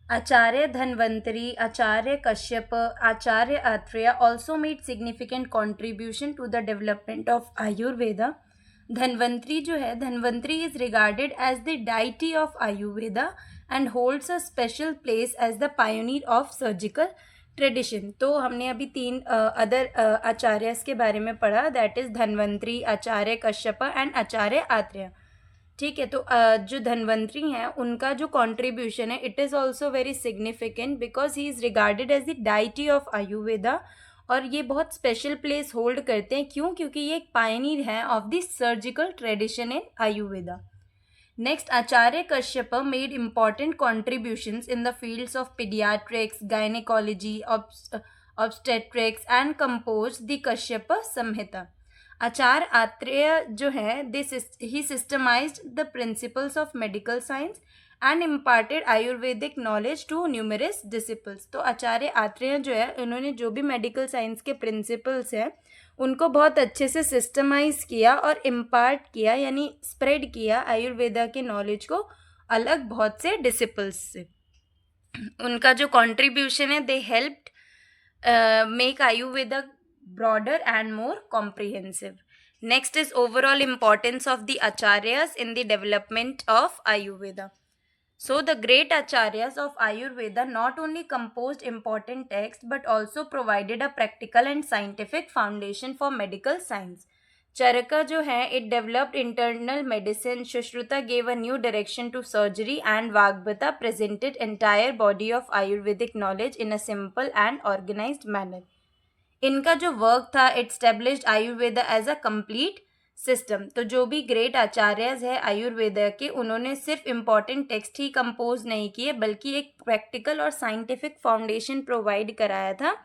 Acharya Dhanvantari, Acharya Kashyapa, Acharya Atreya also made significant contribution to the development of Ayurveda. Dhanvantari जो है, Dhanvantari is regarded as the deity of Ayurveda and holds a special place as the pioneer of surgical tradition. तो हमने अभी 3 other acharyas के बारे में पढ़ा, that is Dhanvantari, Acharya Kashyap and Acharya Atreya. ठीक है, तो जो धन्वंतरी हैं उनका जो कंट्रीब्यूशन है it is also very significant because he is regarded as the deity of Ayurveda. और ये बहुत स्पेशल प्लेस होल्ड करते हैं. क्यों? क्योंकि ये एक पायनियर है of the surgical tradition in Ayurveda. Next, Acharya Kashyapa made important contributions in the fields of pediatrics, gynecology, obstetrics, and composed the Kashyapa Samhita. आचार्य आत्रेय जो है he systemized the principles of medical science and imparted Ayurvedic knowledge to numerous disciples. तो आचार्य आत्रेय जो है उन्होंने जो भी medical science के principles हैं उनको बहुत अच्छे से सिस्टमाइज किया और इम्पार्ट किया यानी स्प्रेड किया आयुर्वेदा के नॉलेज को अलग बहुत से डिसिपल्स से. उनका जो कंट्रीब्यूशन है दे helped make Ayurveda broader and more comprehensive. Next is overall importance of the acharyas in the development of Ayurveda. So the great acharyas of Ayurveda not only composed important texts but also provided a practical and scientific foundation for medical science. Charaka जो है it developed internal medicine, Shushruta gave a new direction to surgery, and Vagbhata presented entire body of Ayurvedic knowledge in a simple and organized manner. इनका जो work था it established Ayurveda as a complete system. तो जो भी great आचार्यज है आयुर्वेदा के उन्होंने सिर्फ इम्पॉर्टेंट टेक्स्ट ही कंपोज नहीं किए बल्कि एक प्रैक्टिकल और साइंटिफिक फाउंडेशन प्रोवाइड कराया था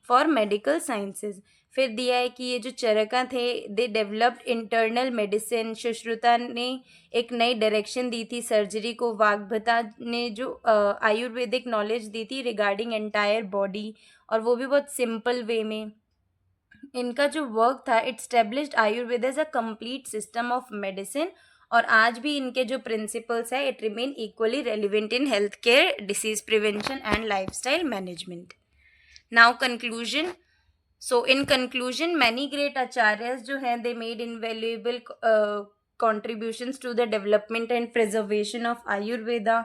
फॉर मेडिकल साइंसेज. फिर दिया है कि ये जो चरका थे they developed internal medicine, Sushruta ने एक नई डायरेक्शन दी थी सर्जरी को, वाग्भता ने जो आयुर्वेदिक नॉलेज दी थी रिगार्डिंग एंटायर बॉडी और वो भी बहुत सिंपल वे में. इनका जो वर्क था it established Ayurveda as a complete system of medicine और आज भी इनके जो प्रिंसिपल्स है it remain equally relevant in health care, disease prevention and lifestyle management. Now conclusion. So in conclusion many great Acharyas जो हैं they made invaluable contributions to the development and preservation of Ayurveda.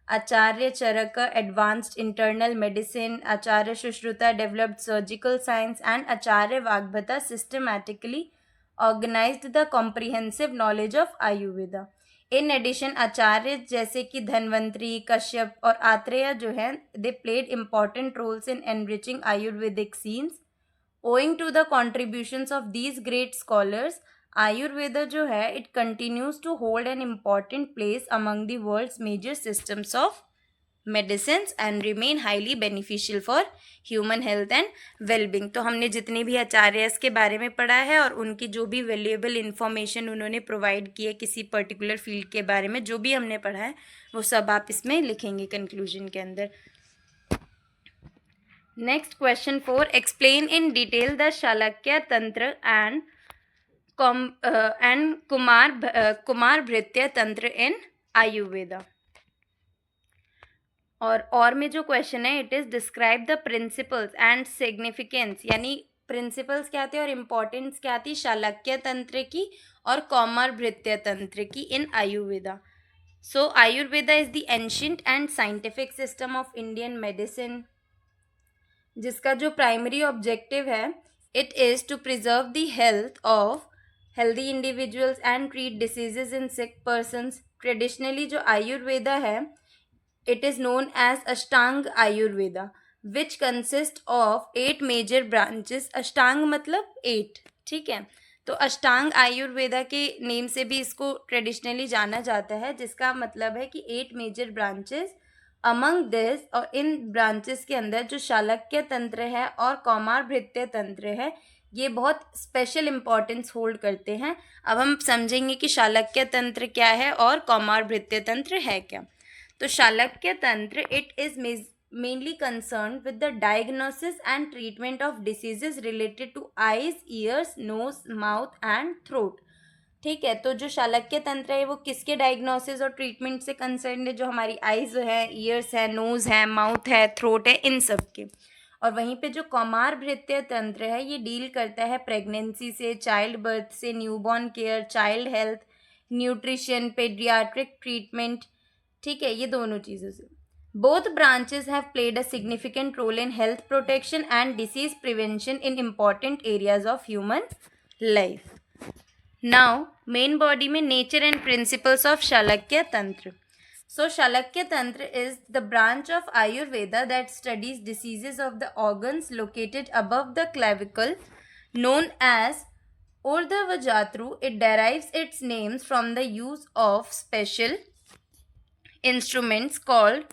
Acharya Charaka advanced internal medicine, Acharya Shushruta developed surgical science, and Acharya Vagbhata systematically organized the comprehensive knowledge of Ayurveda. In addition, आचार्य जैसे कि धन्वंतरी, कश्यप और आत्रेय जो हैं they played important roles in enriching Ayurvedic science. Owing to the contributions of these great scholars, Ayurveda जो है it continues to hold an important place among the world's major systems of medicines and remain highly beneficial for human health and wellbeing. तो हमने जितने भी आचार्यस के बारे में पढ़ा है और उनकी जो भी वैल्यूएबल इन्फॉर्मेशन उन्होंने प्रोवाइड की है किसी पर्टिकुलर फील्ड के बारे में जो भी हमने पढ़ा है वो सब आप इसमें लिखेंगे कंक्लूजन के अंदर. Next question 4. Explain in detail the Shalakya Tantra and Kumar Bhritya तंत्र इन आयुर्वेदा. और में जो क्वेश्चन है it is describe the principles and significance यानी प्रिंसिपल्स क्या थे और इम्पोर्टेंस क्या थी शालक्य तंत्र की और कुमार भृत्य तंत्र की in Ayurveda. So Ayurveda is the ancient and scientific system of Indian medicine जिसका जो प्राइमरी ऑब्जेक्टिव है it is to preserve the health of healthy individuals and treat diseases in sick persons. Traditionally जो आयुर्वेदा है it is known as Ashtanga Ayurveda which consists of 8 major branches. अष्टांग मतलब 8, ठीक है. तो अष्टांग आयुर्वेदा के नेम से भी इसको ट्रेडिशनली जाना जाता है जिसका मतलब है कि 8 मेजर ब्रांचेस. अमंग दिस और इन ब्रांचेस के अंदर जो शालक्य तंत्र है और कौमार भृत्य तंत्र है ये बहुत स्पेशल इम्पॉर्टेंस होल्ड करते हैं. अब हम समझेंगे कि शालक्य तंत्र क्या है और कौमार भृत्य तंत्र है क्या. तो Shalakya Tantra it is mainly concern with the diagnosis and treatment of diseases related to eyes, ears, nose, mouth and throat. ठीक है. तो जो शालक्य तंत्र है वो किसके डायग्नोसिस और ट्रीटमेंट से कंसर्न है? जो हमारी आईज है, ईयर्स है, नोज है, माउथ है, थ्रोट है, इन सब के. और वहीं पे जो कौमार भृत्य तंत्र है ये डील करता है प्रेगनेंसी से, चाइल्ड बर्थ से, newborn care, child health, nutrition, paediatric treatment. ठीक है, ये दोनों चीज़ों से. Both branches have played a significant role in health protection and disease prevention in important areas of human life. Now main body में nature and principles of Shalakya Tantra. So Shalakya Tantra is the branch of Ayurveda that studies diseases of the organs located above the clavicle known as Urdhva it derives its names from the use of special instruments called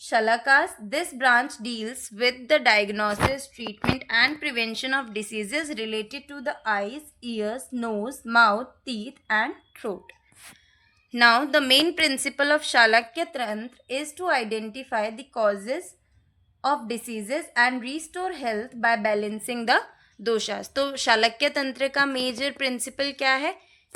shalakas. This branch deals with the diagnosis, treatment, and prevention of diseases related to the eyes, ears, nose, mouth, teeth, and throat. Now, the main principle of Shalakya Tantra is to identify the causes of diseases and restore health by balancing the doshas. तो शालक्य तंत्र का major principal क्या है?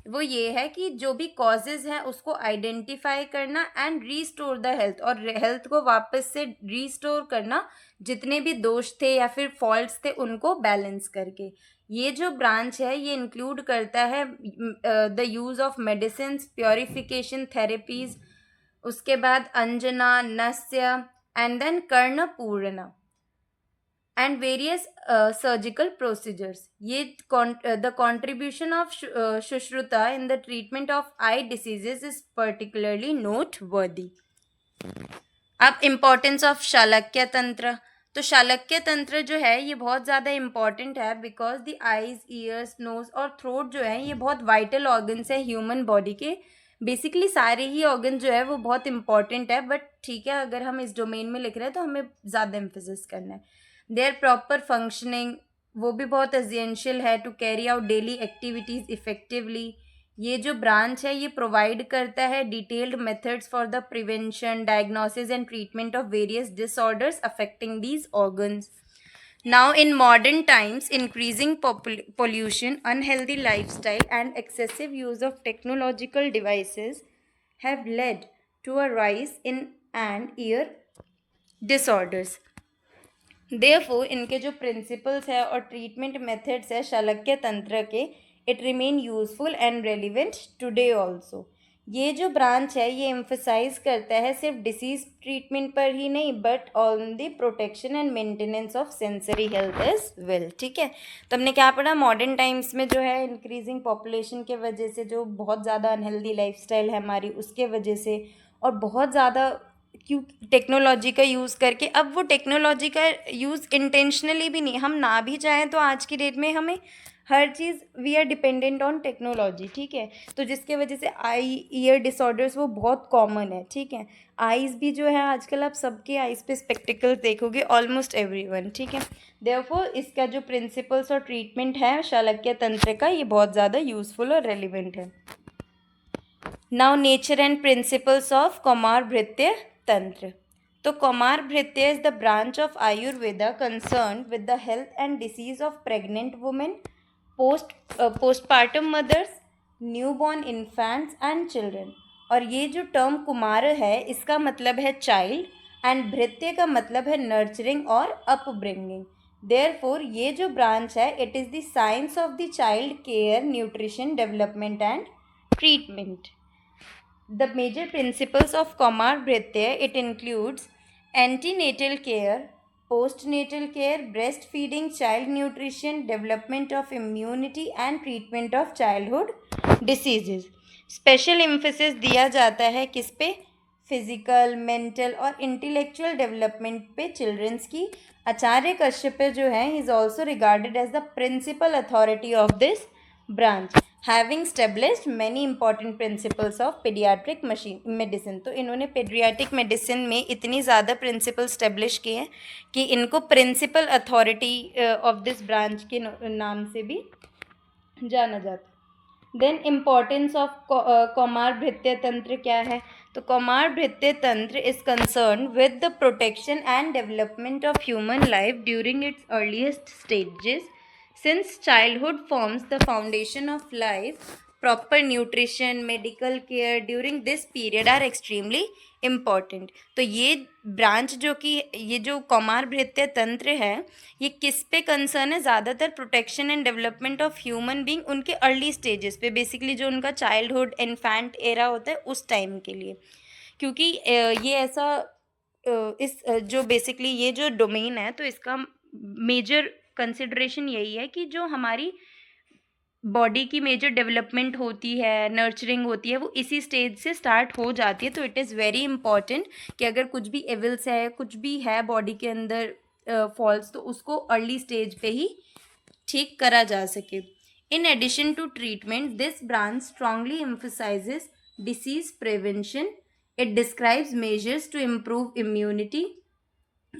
वो ये है कि जो भी कॉजेज हैं उसको आइडेंटिफाई करना एंड रीस्टोर द हेल्थ, और हेल्थ को वापस से रीस्टोर करना, जितने भी दोष थे या फिर फॉल्ट्स थे उनको बैलेंस करके. ये जो ब्रांच है ये इंक्लूड करता है the use of medicine, purification therapies, उसके बाद Anjana, नस्य and then karna purana and various surgical procedures. ये the contribution of Sushruta in the treatment of eye diseases is particularly noteworthy. अब importance of शालक्य तंत्र. तो शालक्य तंत्र जो है ये बहुत ज़्यादा इम्पॉर्टेंट है because the eyes, ears, nose और थ्रोट जो है ये बहुत वाइटल ऑर्गन्स है ह्यूमन बॉडी के. बेसिकली सारे ही ऑर्गन जो है वो बहुत इंपॉर्टेंट है, बट ठीक है अगर हम इस डोमेन में लिख रहे हैं तो हमें ज़्यादा एम्फेसिस करना है. देयर प्रॉपर फंक्शनिंग वो भी बहुत एसेंशियल है to carry out daily activities effectively. ये जो ब्रांच है ये प्रोवाइड करता है detailed methods for the prevention, diagnosis and treatment of various disorders affecting these organs. Now, in modern times, increasing pollution, unhealthy lifestyle, and excessive use of technological devices have led to a rise in and ear disorders. Therefore, इनके जो principles है और treatment methods है शालक्य तंत्र के, it remain useful and relevant today also. ये जो branch है ये एम्फसाइज करता है सिर्फ डिसीज ट्रीटमेंट पर ही नहीं but on the protection and maintenance of sensory health as well. ठीक है, तो हमने क्या पढ़ा? मॉडर्न टाइम्स में जो है इंक्रीजिंग पॉपुलेशन के वजह से जो बहुत ज़्यादा अनहेल्दी लाइफस्टाइल है हमारी उसके वजह से, और बहुत ज़्यादा क्यों टेक्नोलॉजी का यूज़ करके, अब वो टेक्नोलॉजी का यूज़ इंटेंशनली भी नहीं, हम ना भी चाहें तो आज की डेट में हमें हर चीज़ we are dependent on technology. ठीक है, तो जिसके वजह से आई ईयर डिसऑर्डर्स वो बहुत कॉमन है. ठीक है, आइज़ भी जो है आजकल आप सबके आइज़ पे स्पेक्टिकल्स देखोगे, ऑलमोस्ट एवरीवन. ठीक है, देयरफॉर इसका जो प्रिंसिपल्स और ट्रीटमेंट है शालक्य तंत्र का ये बहुत ज़्यादा यूजफुल और रेलिवेंट है. Now nature and principles of कौमार भृत्य तंत्र. तो कौमार Bhritya is the branch of Ayurveda concern with the health and disease of pregnant women, postpartum mothers, newborn infants and children. और ये जो टर्म कुमार है इसका मतलब है चाइल्ड एंड भृत्य का मतलब है नर्चरिंग और अपब्रिंगिंग. देयरफॉर ये जो ब्रांच है it is the science of the child care, nutrition, development and treatment. The major principles of Kaumara Bhritya it includes antenatal care, postnatal care, breastfeeding, child nutrition, development of immunity and treatment of childhood diseases. Special emphasis दिया जाता है किस पे? Physical, mental और intellectual development पे childrens की. आचार्य कश्यप जो है is also regarded as the principal authority of this branch, having established many important principles of paediatric medicine. तो इन्होंने पीडियाट्रिक मेडिसिन में इतनी ज़्यादा प्रिंसिपल स्टेब्लिश किए हैं कि इनको principal authority of this branch के नाम से भी जाना जाता. देन इम्पॉर्टेंस ऑफ कौमार भृत्य तंत्र क्या है? तो कौमार Bhritya Tantra is concern with the protection and development of human life during its earliest stages. Since childhood forms the foundation of life, proper nutrition, medical care during this period are extremely important. तो ये branch जो कि ये जो कौमार भृत्य तंत्र है ये किस पे कंसर्न है? ज़्यादातर protection and development of human being उनके अर्ली स्टेजेस पे, बेसिकली जो उनका चाइल्डहुड इन्फेंट एरा होता है उस टाइम के लिए. क्योंकि ये ऐसा इस जो बेसिकली ये जो डोमेन है तो इसका मेजर कंसिडरेशन यही है कि जो हमारी बॉडी की मेजर डेवलपमेंट होती है, नर्चरिंग होती है, वो इसी स्टेज से स्टार्ट हो जाती है. तो इट इज़ वेरी इंपॉर्टेंट कि अगर कुछ भी एविल्स है, कुछ भी है बॉडी के अंदर फॉल्स, तो उसको अर्ली स्टेज पे ही ठीक करा जा सके. In addition to treatment, this branch strongly emphasizes disease prevention. It describes measures to improve immunity,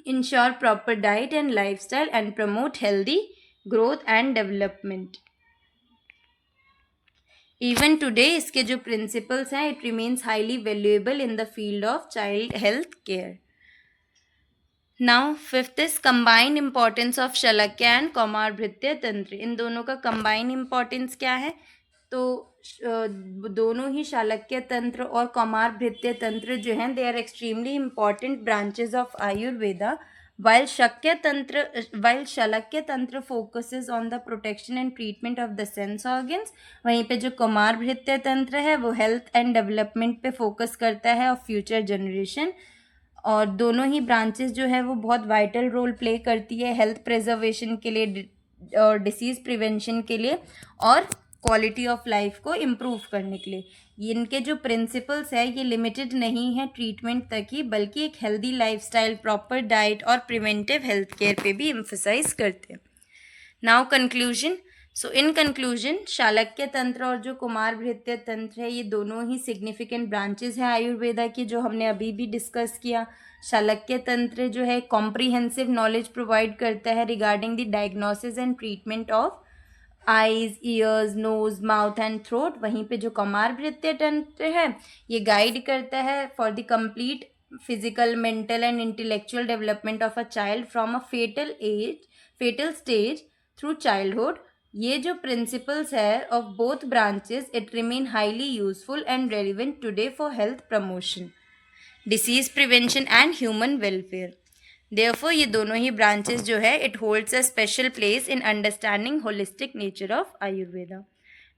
ensure proper diet and lifestyle, and promote healthy growth and development. Even today, इसके जो principles हैं, it remains highly valuable in the field of child health care. Now, fifth is combined importance of शलक्य and कौमारभृत्य तंत्र. इन दोनों का combined importance क्या है? तो दोनों ही शालक्य तंत्र और कौमारभृत्य तंत्र जो हैं, they are extremely important branches of Ayurveda. While शालक्य तंत्र focuses on the protection and treatment of the sense organs, वहीं पे जो कौमारभृत्य तंत्र है वो health and development पे focus करता है of future generation. और दोनों ही ब्रांचेस जो है वो बहुत वाइटल रोल प्ले करती है हेल्थ प्रिजर्वेशन के लिए और डिसीज़ प्रिवेंशन के लिए और क्वालिटी ऑफ लाइफ को इम्प्रूव करने के लिए। इनके जो प्रिंसिपल्स है ये लिमिटेड नहीं है ट्रीटमेंट तक ही, बल्कि एक हेल्दी लाइफस्टाइल, प्रॉपर डाइट और प्रिवेंटिव हेल्थ केयर पे भी एम्फसाइज करते हैं। Now conclusion. So in conclusion, Shalakya Tantra और जो कुमारभृत्य तंत्र है ये दोनों ही सिग्निफिकेंट ब्रांचेस हैं आयुर्वेदा की, जो हमने अभी भी डिस्कस किया। शालक्य तंत्र जो है कॉम्प्रिहेंसिव नॉलेज प्रोवाइड करता है regarding the diagnosis and treatment of eyes, ears, nose, mouth and throat. वहीं पे जो कौमारभृत्य तंत्र है ये गाइड करता है for the complete physical, mental and intellectual development of a child from a foetal stage through childhood. ये जो प्रिंसिपल्स है of both branches, it remain highly useful and relevant today for health promotion, disease prevention and human welfare. Therefore ये दोनों ही branches जो है it holds a special place in understanding holistic nature of Ayurveda.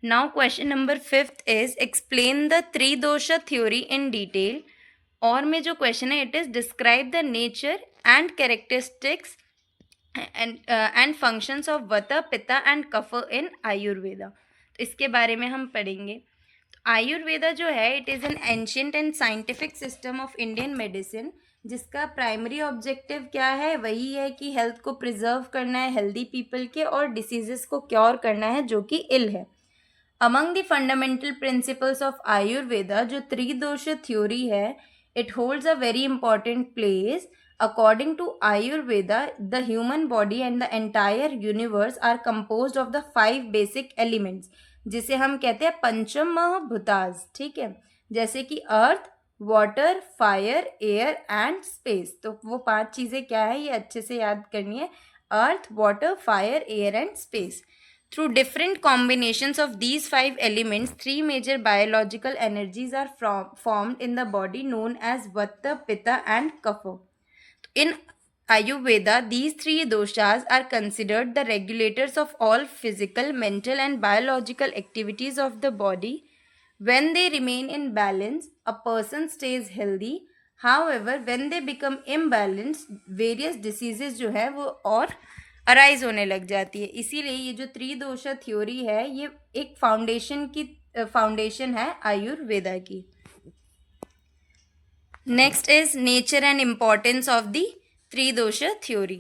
Now question number 5th is explain the Tridosha theory in detail. और में जो question है it is describe the nature and characteristics and functions of वता, पित्ता and कफ इन आयुर्वेदा। तो इसके बारे में हम पढ़ेंगे। आयुर्वेदा जो है it is an ancient and scientific system of Indian medicine, जिसका प्राइमरी ऑब्जेक्टिव क्या है, वही है कि हेल्थ को प्रिजर्व करना है हेल्दी पीपल के और डिसीजेस को क्योर करना है जो कि इल है। Among the fundamental principles of Ayurveda जो त्रिदोष थ्योरी है, it holds a very important place. According to Ayurveda, the human body and the entire universe are composed of the 5 basic elements, जिसे हम कहते हैं पंचम महाभूताज। ठीक है, जैसे कि earth, water, fire, air and space. तो वो 5 चीज़ें क्या है ये अच्छे से याद करनी है, earth, water, fire, air and space. Through different combinations of these 5 elements, 3 major biological energies are formed in the body known as Vata, Pitta and Kapha. In Ayurveda, these 3 doshas are considered the regulators of all physical, mental and biological activities of the body. When they remain in balance, a person stays healthy. However, when they become imbalanced, various diseases जो है वो और arise होने लग जाती है। इसीलिए ये जो त्रिदोषा थ्योरी है ये एक फाउंडेशन है आयुर्वेदा की। Next is nature and importance of the Tridosha theory.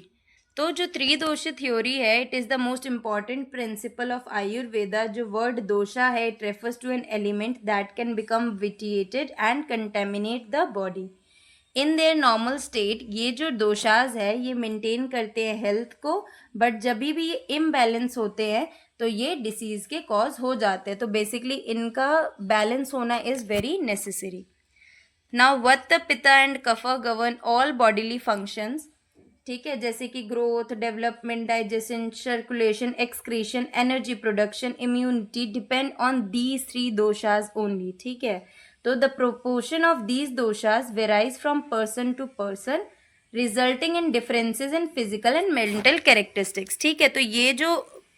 तो जो त्रिदोष थ्योरी है it is the most important principle of Ayurveda. जो वर्ड दोषा है it refers to an element that can become vitiated and contaminate the body. In their normal state ये जो दोषाज है ये maintain करते हैं हेल्थ को, बट जब भी ये इम्बैलेंस होते हैं तो ये डिसीज़ के कॉज हो जाते हैं। तो बेसिकली इनका बैलेंस होना is very necessary. Now Vata, Pitta and Kapha govern all bodily functions. ठीक है, जैसे कि growth, development, digestion, circulation, excretion, energy production, immunity depend on these 3 doshas only. ठीक है, तो the proportion of these doshas varies from person to person resulting in differences in physical and mental characteristics. ठीक है, तो ये जो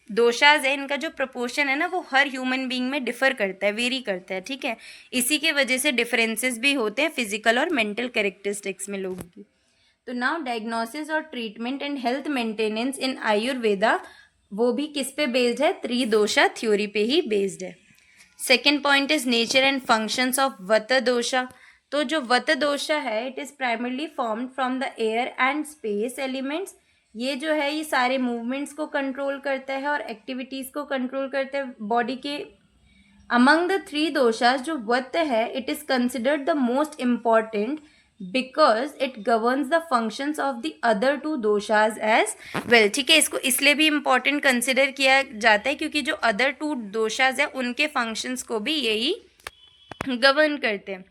दोषाज है इनका जो प्रपोर्शन है ना वो हर ह्यूमन बीइंग में डिफर करता है, वेरी करता है। ठीक है, इसी के वजह से डिफरेंसेस भी होते हैं फिजिकल और मेंटल कैरेक्टरिस्टिक्स में लोगों की। तो नाउ डायग्नोसिस और ट्रीटमेंट एंड हेल्थ मेंटेनेंस इन आयुर्वेदा वो भी किस पे बेस्ड है, त्रिदोषा थ्योरी पे ही बेस्ड है। Second point is nature and functions of वत दोषा। तो जो वत दोषा है it is primarily formed from the air and space elements. ये जो है ये सारे मूवमेंट्स को कंट्रोल करता है और एक्टिविटीज़ को कंट्रोल करता है बॉडी के। अमंग द थ्री दोषास जो वत है, it is considered the most important because it governs the functions of the other two doshas as well. ठीक है, इसको इसलिए भी इम्पॉर्टेंट कंसिडर किया जाता है क्योंकि जो अदर टू दोषाज है उनके फंक्शंस को भी यही गवर्न करते हैं।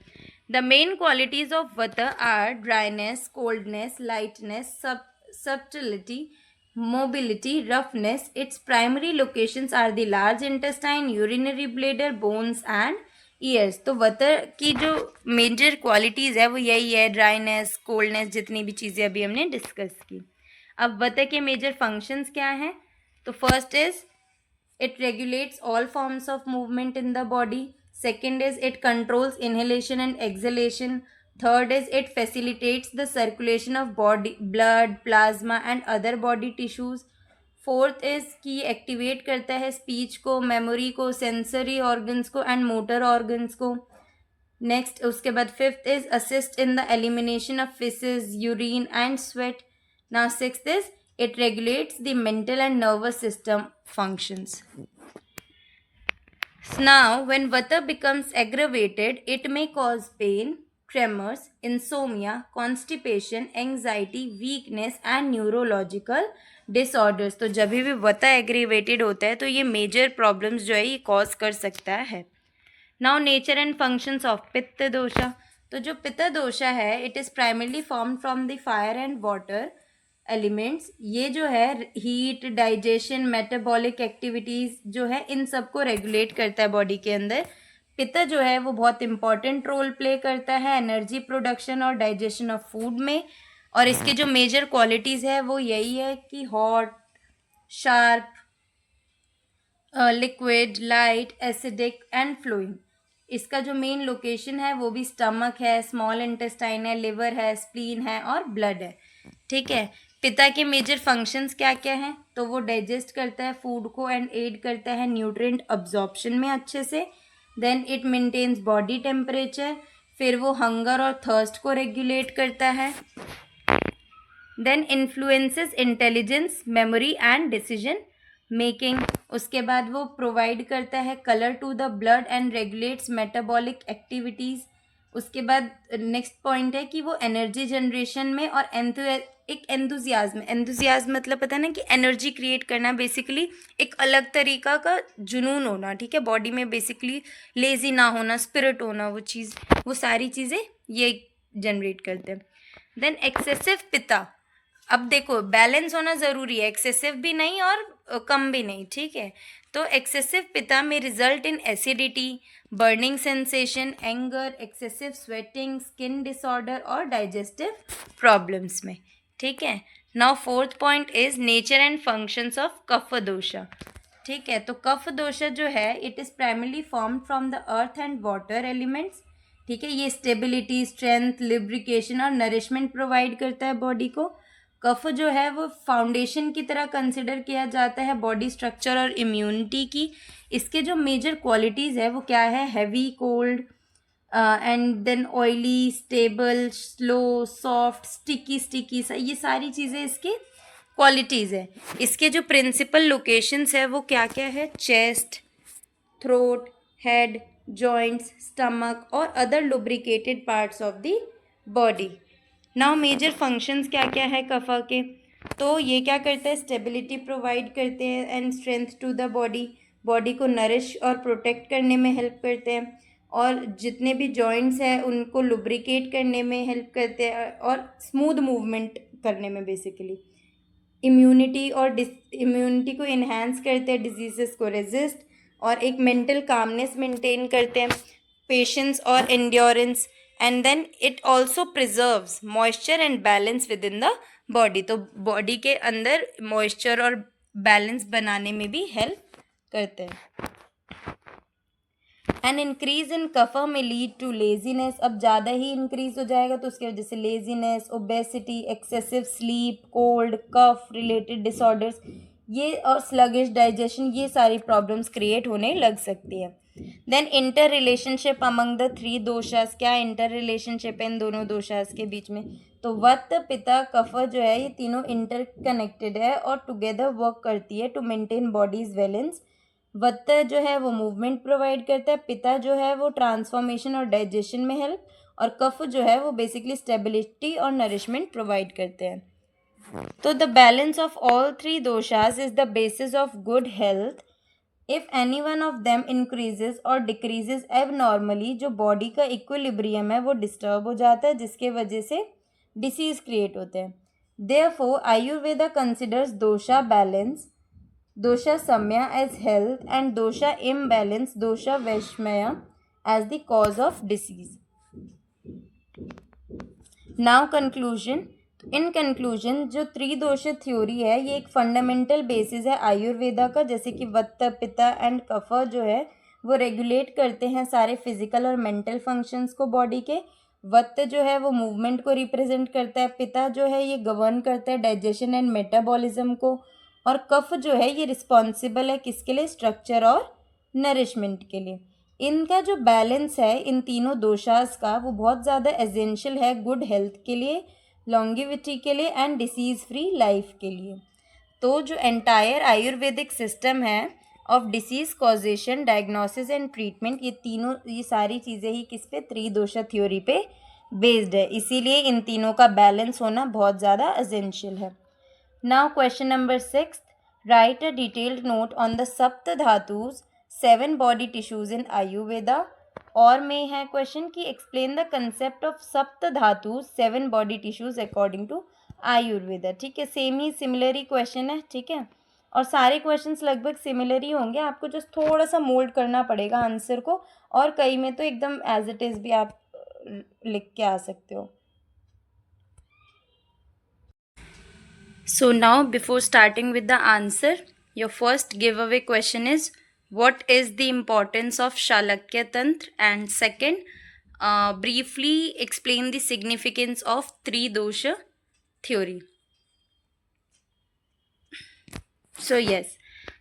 The main qualities of vata are dryness, coldness, lightness, subtlety, mobility, roughness. Its primary locations are the large intestine, urinary bladder, bones and ears. तो वतर की जो मेजर क्वालिटीज़ है वो यही है, ड्राइनेस, कोल्डनेस, जितनी भी चीज़ें अभी हमने डिस्कस की। अब वतर के मेजर फंक्शंस क्या हैं? तो first is it regulates all forms of movement in the body. Second is it controls inhalation and exhalation. Third is it facilitates the circulation of body blood, plasma and other body tissues. Fourth is कि activate करता है speech को, memory को, sensory organs को and motor organs को। Next उसके बाद fifth is assist in the elimination of faeces, urine and sweat. Now sixth is it regulates the mental and nervous system functions. Now, when vata becomes aggravated, it may cause pain, tremors, insomnia, constipation, anxiety, weakness and neurological disorders. तो जब भी vata aggravated होता है तो ये major problems जो है ये cause कर सकता है। Now, nature and functions of pitta dosha. तो जो पित्त दोषा है it is primarily formed from the fire and water elements. ये जो है हीट, डाइजेशन, मेटाबॉलिक एक्टिविटीज़ जो है इन सबको रेगुलेट करता है बॉडी के अंदर। पित्त जो है वो बहुत इंपॉर्टेंट रोल प्ले करता है एनर्जी प्रोडक्शन और डाइजेशन ऑफ फूड में। और इसके जो मेजर क्वालिटीज़ है वो यही है कि hot, sharp, liquid, light, acidic and flowing. इसका जो मेन लोकेशन है वो भी स्टमक है, स्मॉल इंटेस्टाइन है, लिवर है, स्प्लीन है और ब्लड है। ठीक है, पित्त के मेजर फंक्शंस क्या क्या हैं? तो वो डाइजेस्ट करता है फूड को एंड एड करता है न्यूट्रिएंट अब्जॉर्प्शन में अच्छे से। Then it maintains body temperature. फिर वो हंगर और थर्स्ट को रेगुलेट करता है। Then influences intelligence, memory and decision making. उसके बाद वो प्रोवाइड करता है colour to the blood and regulates metabolic activities. उसके बाद नेक्स्ट पॉइंट है कि वो एनर्जी जनरेशन में और एक एंथुजियाज्म मतलब पता है ना कि एनर्जी क्रिएट करना, बेसिकली एक अलग तरीका का जुनून होना। ठीक है, बॉडी में बेसिकली लेजी ना होना, स्पिरिट होना, वो सारी चीज़ें ये जनरेट करते हैं। Then excessive Pitta. अब देखो बैलेंस होना ज़रूरी है, एक्सेसिव भी नहीं और कम भी नहीं। ठीक है, तो एक्सेसिव पित्ता में result in acidity, burning sensation, anger, excessive sweating, skin disorder और डाइजेस्टिव प्रॉब्लम्स में। ठीक है, now fourth point is nature and functions of Kapha dosha. ठीक है, तो कफ दोषा जो है it is primarily formed from the earth and water elements. ठीक है, ये स्टेबिलिटी, स्ट्रेंथ, लिब्रिकेशन और नरिशमेंट प्रोवाइड करता है बॉडी को। कफ जो है वो फाउंडेशन की तरह कंसिडर किया जाता है बॉडी स्ट्रक्चर और इम्यूनिटी की। इसके जो मेजर क्वालिटीज़ है वो क्या है? Heavy, cold and then oily, stable, slow, soft, sticky ये सारी चीज़ें इसकी क्वालिटीज़ है। इसके जो प्रिंसिपल लोकेशंस है वो क्या क्या है? Chest, throat, head, joints, stomach और other lubricated parts of the body. Now major functions क्या क्या है कफा के? तो ये क्या करता है? स्टेबिलिटी प्रोवाइड करते हैं and strength to the body को नरिश और प्रोटेक्ट करने में हेल्प करते हैं। और जितने भी जॉइंट्स हैं उनको लुब्रिकेट करने में हेल्प करते हैं और स्मूथ मूवमेंट करने में बेसिकली। इम्यूनिटी को इन्हांस करते हैं, डिजीज़ेस को रेजिस्ट और एक मेंटल कामनेस मेंटेन करते हैं, पेशेंस और endurance. And then it also preserves moisture and balance within the body. तो बॉडी के अंदर मॉइस्चर और बैलेंस बनाने में भी हेल्प करते हैं। एन इंक्रीज इन कफा में लीड टू लेजीनेस। अब ज़्यादा ही इंक्रीज हो जाएगा तो उसकी वजह से laziness, obesity, excessive sleep, cold, Kapha related disorders ये और स्लगिश डाइजेशन, ये सारी प्रॉब्लम्स क्रिएट होने लग सकती है। Then interrelationship among the three doshas. क्या इंटर रिलेशनशिप है इन दोनों दोषास के बीच में? तो वत्त पित्त कफ जो है ये तीनों इंटरकनेक्टेड है और टुगेदर वर्क करती है टू मेंटेन बॉडीज बैलेंस। वत्त जो है वो मूवमेंट प्रोवाइड करता है, पिता जो है वो ट्रांसफॉर्मेशन और डाइजेशन में हेल्प, और कफ जो है वो बेसिकली स्टेबिलिटी और नरिशमेंट प्रोवाइड करते हैं। तो the balance of all three doshas is the basis of good health. If any one of them increases और डिक्रीजेज एबनॉर्मली, जो बॉडी का इक्विलिब्रियम है वो डिस्टर्ब हो जाता है, जिसके वजह से डिसीज क्रिएट होते हैं। Therefore Ayurveda considers dosha balance, dosha सम्या as health, and dosha imbalance, dosha वैषम्य as the cause of disease. Now conclusion. In conclusion, जो त्रिदोष थ्योरी है ये एक फंडामेंटल बेसिस है आयुर्वेदा का, जैसे कि वत्त पित्त एंड कफ जो है वो रेगुलेट करते हैं सारे फिजिकल और मेंटल फंक्शंस को बॉडी के। वत्त जो है वो मूवमेंट को रिप्रेजेंट करता है, पित्त जो है ये गवर्न करता है डाइजेशन एंड मेटाबॉलिज्म को, और कफ जो है ये रिस्पॉन्सिबल है किसके लिए, स्ट्रक्चर और नरिशमेंट के लिए। इनका जो बैलेंस है इन तीनों दोषास का वो बहुत ज़्यादा एसेंशियल है गुड हेल्थ के लिए, लॉन्गिविटी के लिए एंड डिसीज़ फ्री लाइफ के लिए। तो जो एंटायर आयुर्वेदिक सिस्टम है of disease causation, diagnosis and treatment, ये सारी चीज़ें ही किस पे, त्रिदोषा थ्योरी पे बेस्ड है, इसीलिए इन तीनों का बैलेंस होना बहुत ज़्यादा एसेंशियल है। Now question number 6, right a detailed note on the सप्त धातुज 7 बॉडी टिश्यूज इन आयुर्वेदा। और में है क्वेश्चन कि एक्सप्लेन द कंसेप्ट ऑफ सप्त धातु 7 body tissues according to Ayurveda. ठीक है, सेम ही सिमिलर ही क्वेश्चन है। ठीक है, और सारे क्वेश्चंस लगभग सिमिलर ही होंगे, आपको जस्ट थोड़ा सा मोल्ड करना पड़ेगा आंसर को, और कई में तो एकदम एज इट इज़ भी आप लिख के आ सकते हो। So now before starting with the answer, your first giveaway question is what is the importance of Shalakya Tantra, and second, briefly explain the significance of Tridosha theory. So yes,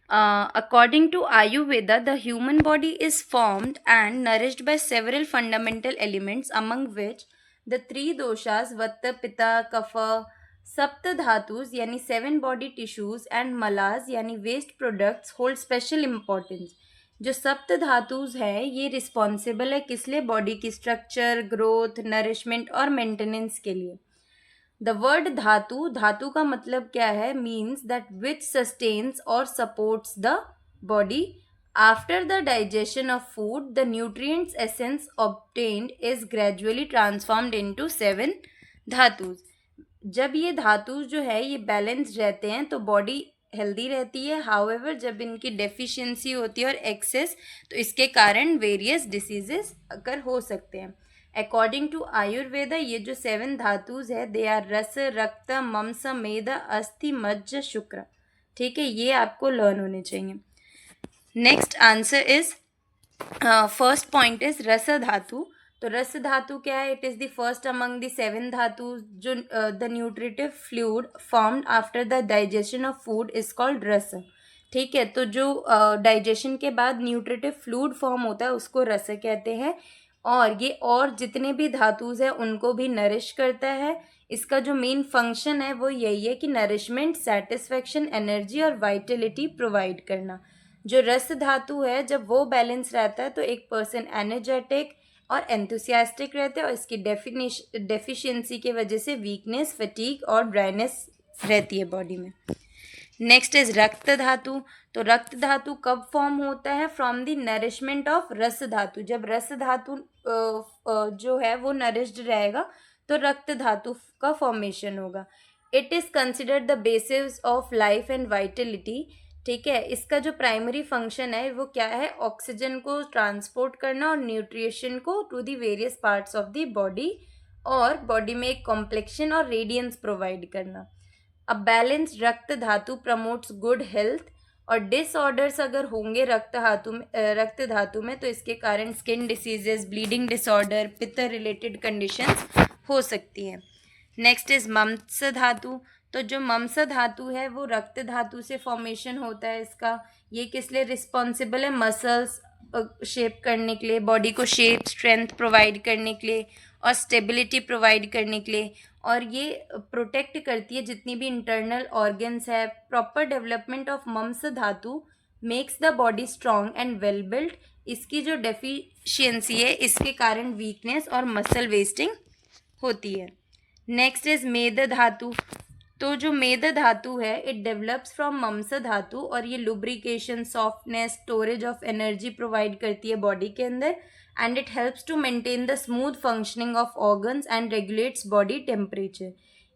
according to Ayurveda, the human body is formed and nourished by several fundamental elements, among which the three doshas Vata, Pitta, Kapha, सप्त धातुज यानी 7 body tissues and मलाज यानी waste products hold special importance. जो सप्त धातुज है ये responsible है किस लिए, बॉडी की स्ट्रक्चर, ग्रोथ, नरिशमेंट और मेंटेनेंस के लिए। द वर्ड धातु, धातु का मतलब क्या है, मीन्स दैट विच सस्टेन्स और supports the body. After the digestion of food the nutrients essence obtained is gradually transformed into 7 धातुज। जब ये धातु जो है ये बैलेंस रहते हैं तो बॉडी हेल्दी रहती है। हाउएवर जब इनकी डेफिशिएंसी होती है और एक्सेस, तो इसके कारण वेरियस डिसीजेस अगर हो सकते हैं। अकॉर्डिंग टू आयुर्वेदा ये जो 7 धातुज है दे आर रस, रक्त, मांस, मेद, अस्थि, मज्ज, शुक्र। ठीक है, ये आपको लर्न होने चाहिए। Next answer is first point is रस धातु। तो रस धातु क्या है, it is the first among the 7 धातु जो the nutritive fluid formed after the digestion of food is called रस। ठीक है, तो जो डाइजेशन के बाद न्यूट्रिटिव फ्लूइड फॉर्म होता है उसको रस कहते हैं, और ये और जितने भी धातुज हैं उनको भी नरिश करता है। इसका जो मेन फंक्शन है वो यही है कि नरिशमेंट, सेटिस्फैक्शन, एनर्जी और वाइटलिटी प्रोवाइड करना। जो रस धातु है जब वो बैलेंस रहता है तो एक पर्सन एनर्जेटिक और एंथुसियास्टिक रहते हैं, और इसकी डेफिशिएंसी की वजह से वीकनेस, फटीग और ड्राइनेस रहती है बॉडी में। नेक्स्ट इज रक्त धातु। तो रक्त धातु कब फॉर्म होता है, फ्रॉम द नरिशमेंट ऑफ रस धातु। जब रस धातु जो है वो नरिश्ड रहेगा तो रक्त धातु का फॉर्मेशन होगा। It is considered the basis of life and Vitality. ठीक है, इसका जो प्राइमरी फंक्शन है वो क्या है, ऑक्सीजन को ट्रांसपोर्ट करना और न्यूट्रिशन को to the various parts of the body, और बॉडी में एक कॉम्प्लेक्शन और रेडियंस प्रोवाइड करना। अब बैलेंस रक्त धातु प्रमोट्स गुड हेल्थ, और डिसऑर्डर्स अगर होंगे रक्त धातु में तो इसके कारण स्किन डिसीजेस, ब्लीडिंग डिसऑर्डर, पित्त रिलेटेड कंडीशंस हो सकती हैं। नेक्स्ट इज मांस धातु। तो जो मांस धातु है वो रक्त धातु से फॉर्मेशन होता है इसका। ये किस लिए रिस्पॉन्सिबल है, मसल्स शेप करने के लिए, बॉडी को शेप, स्ट्रेंथ प्रोवाइड करने के लिए और स्टेबिलिटी प्रोवाइड करने के लिए, और ये प्रोटेक्ट करती है जितनी भी इंटरनल ऑर्गन्स है। प्रॉपर डेवलपमेंट ऑफ मम्स धातु makes the body strong and well build. इसकी जो डेफिशिएंसी है इसके कारण वीकनेस और मसल वेस्टिंग होती है। नेक्स्ट इज मेद धातु। तो जो मेद धातु है इट डेवलप्स फ्रॉम मम्स धातु और ये lubrication, softness, storage of energy provide करती है बॉडी के अंदर and it helps to maintain the smooth functioning of organs and regulates body temperature.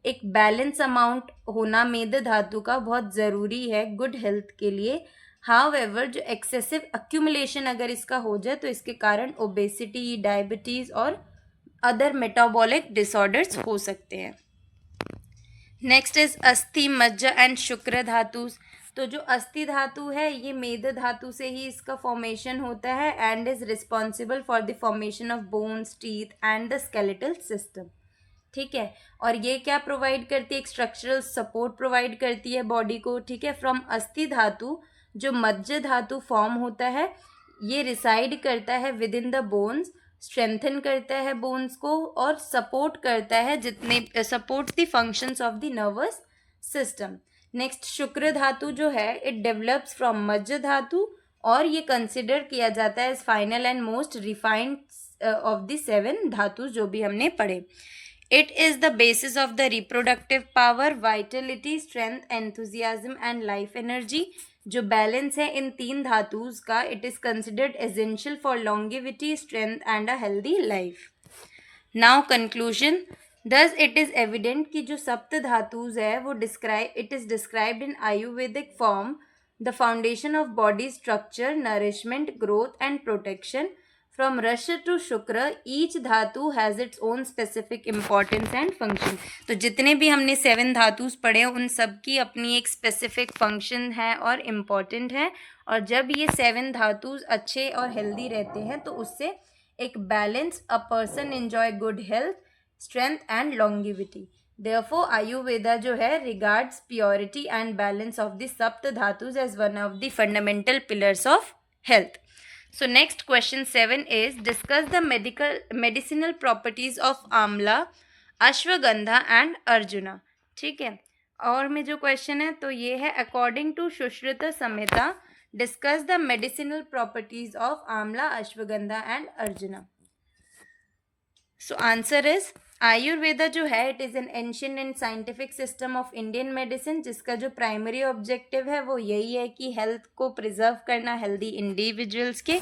एक बैलेंस अमाउंट होना मेद धातु का बहुत ज़रूरी है गुड हेल्थ के लिए। हाउएवर जो एक्सेसिव अक्यूमुलेशन अगर इसका हो जाए तो इसके कारण ओबेसिटी, डायबिटीज़ और अदर मेटाबॉलिक डिसऑर्डर्स हो सकते हैं। नेक्स्ट इज अस्थि, मज्जा एंड शुक्र धातु। तो जो अस्थि धातु है ये मेद धातु से ही इसका फॉर्मेशन होता है and is responsible for the formation of bones, teeth and the skeletal system. ठीक है, और ये क्या प्रोवाइड करती है, एक स्ट्रक्चरल सपोर्ट प्रोवाइड करती है बॉडी को। ठीक है, फ्रॉम अस्थि धातु जो मज्ज धातु फॉर्म होता है ये रिसाइड करता है with in the bones, strengthen करता है बोन्स को और सपोर्ट करता है जितने support the functions of the nervous system. Next शुक्र धातु जो है इट डेवलप्स फ्रॉम मज्ज धातु और ये कंसिडर किया जाता है as final and most refined of the 7 धातु जो भी हमने पढ़े। It is the basis of the reproductive power, vitality, strength, enthusiasm and life energy. जो बैलेंस है इन 3 धातुज का it is considered essential for longevity, strength and a healthy life. Now conclusion. Thus it is evident कि जो सप्त धातुज है वो it is described in Ayurvedic form the foundation of body structure, nourishment, growth and protection. From रश to शुक्र each धातु has its own specific importance and function. तो जितने भी हमने 7 धातुस पढ़े उन सब की अपनी एक स्पेसिफिक फंक्शन है और इम्पॉर्टेंट है। और जब ये 7 धातुस अच्छे और हेल्दी रहते हैं तो उससे एक balance a person enjoy good health, strength and longevity. Therefore Ayurveda जो है regards purity and balance of the सप्त धातुस as one of the fundamental pillars of health. So next question 7 is discuss the medicinal properties of आंवला, ashwagandha and arjuna. ठीक है, और में जो क्वेश्चन है तो ये है according to Sushruta Samhita discuss the medicinal properties of amla, ashwagandha and Arjuna. So answer is Ayurveda जो है it is an ancient and scientific system of Indian medicine जिसका जो प्राइमरी ऑब्जेक्टिव है वो यही है कि हेल्थ को प्रिजर्व करना हेल्दी इंडिविजुअल्स के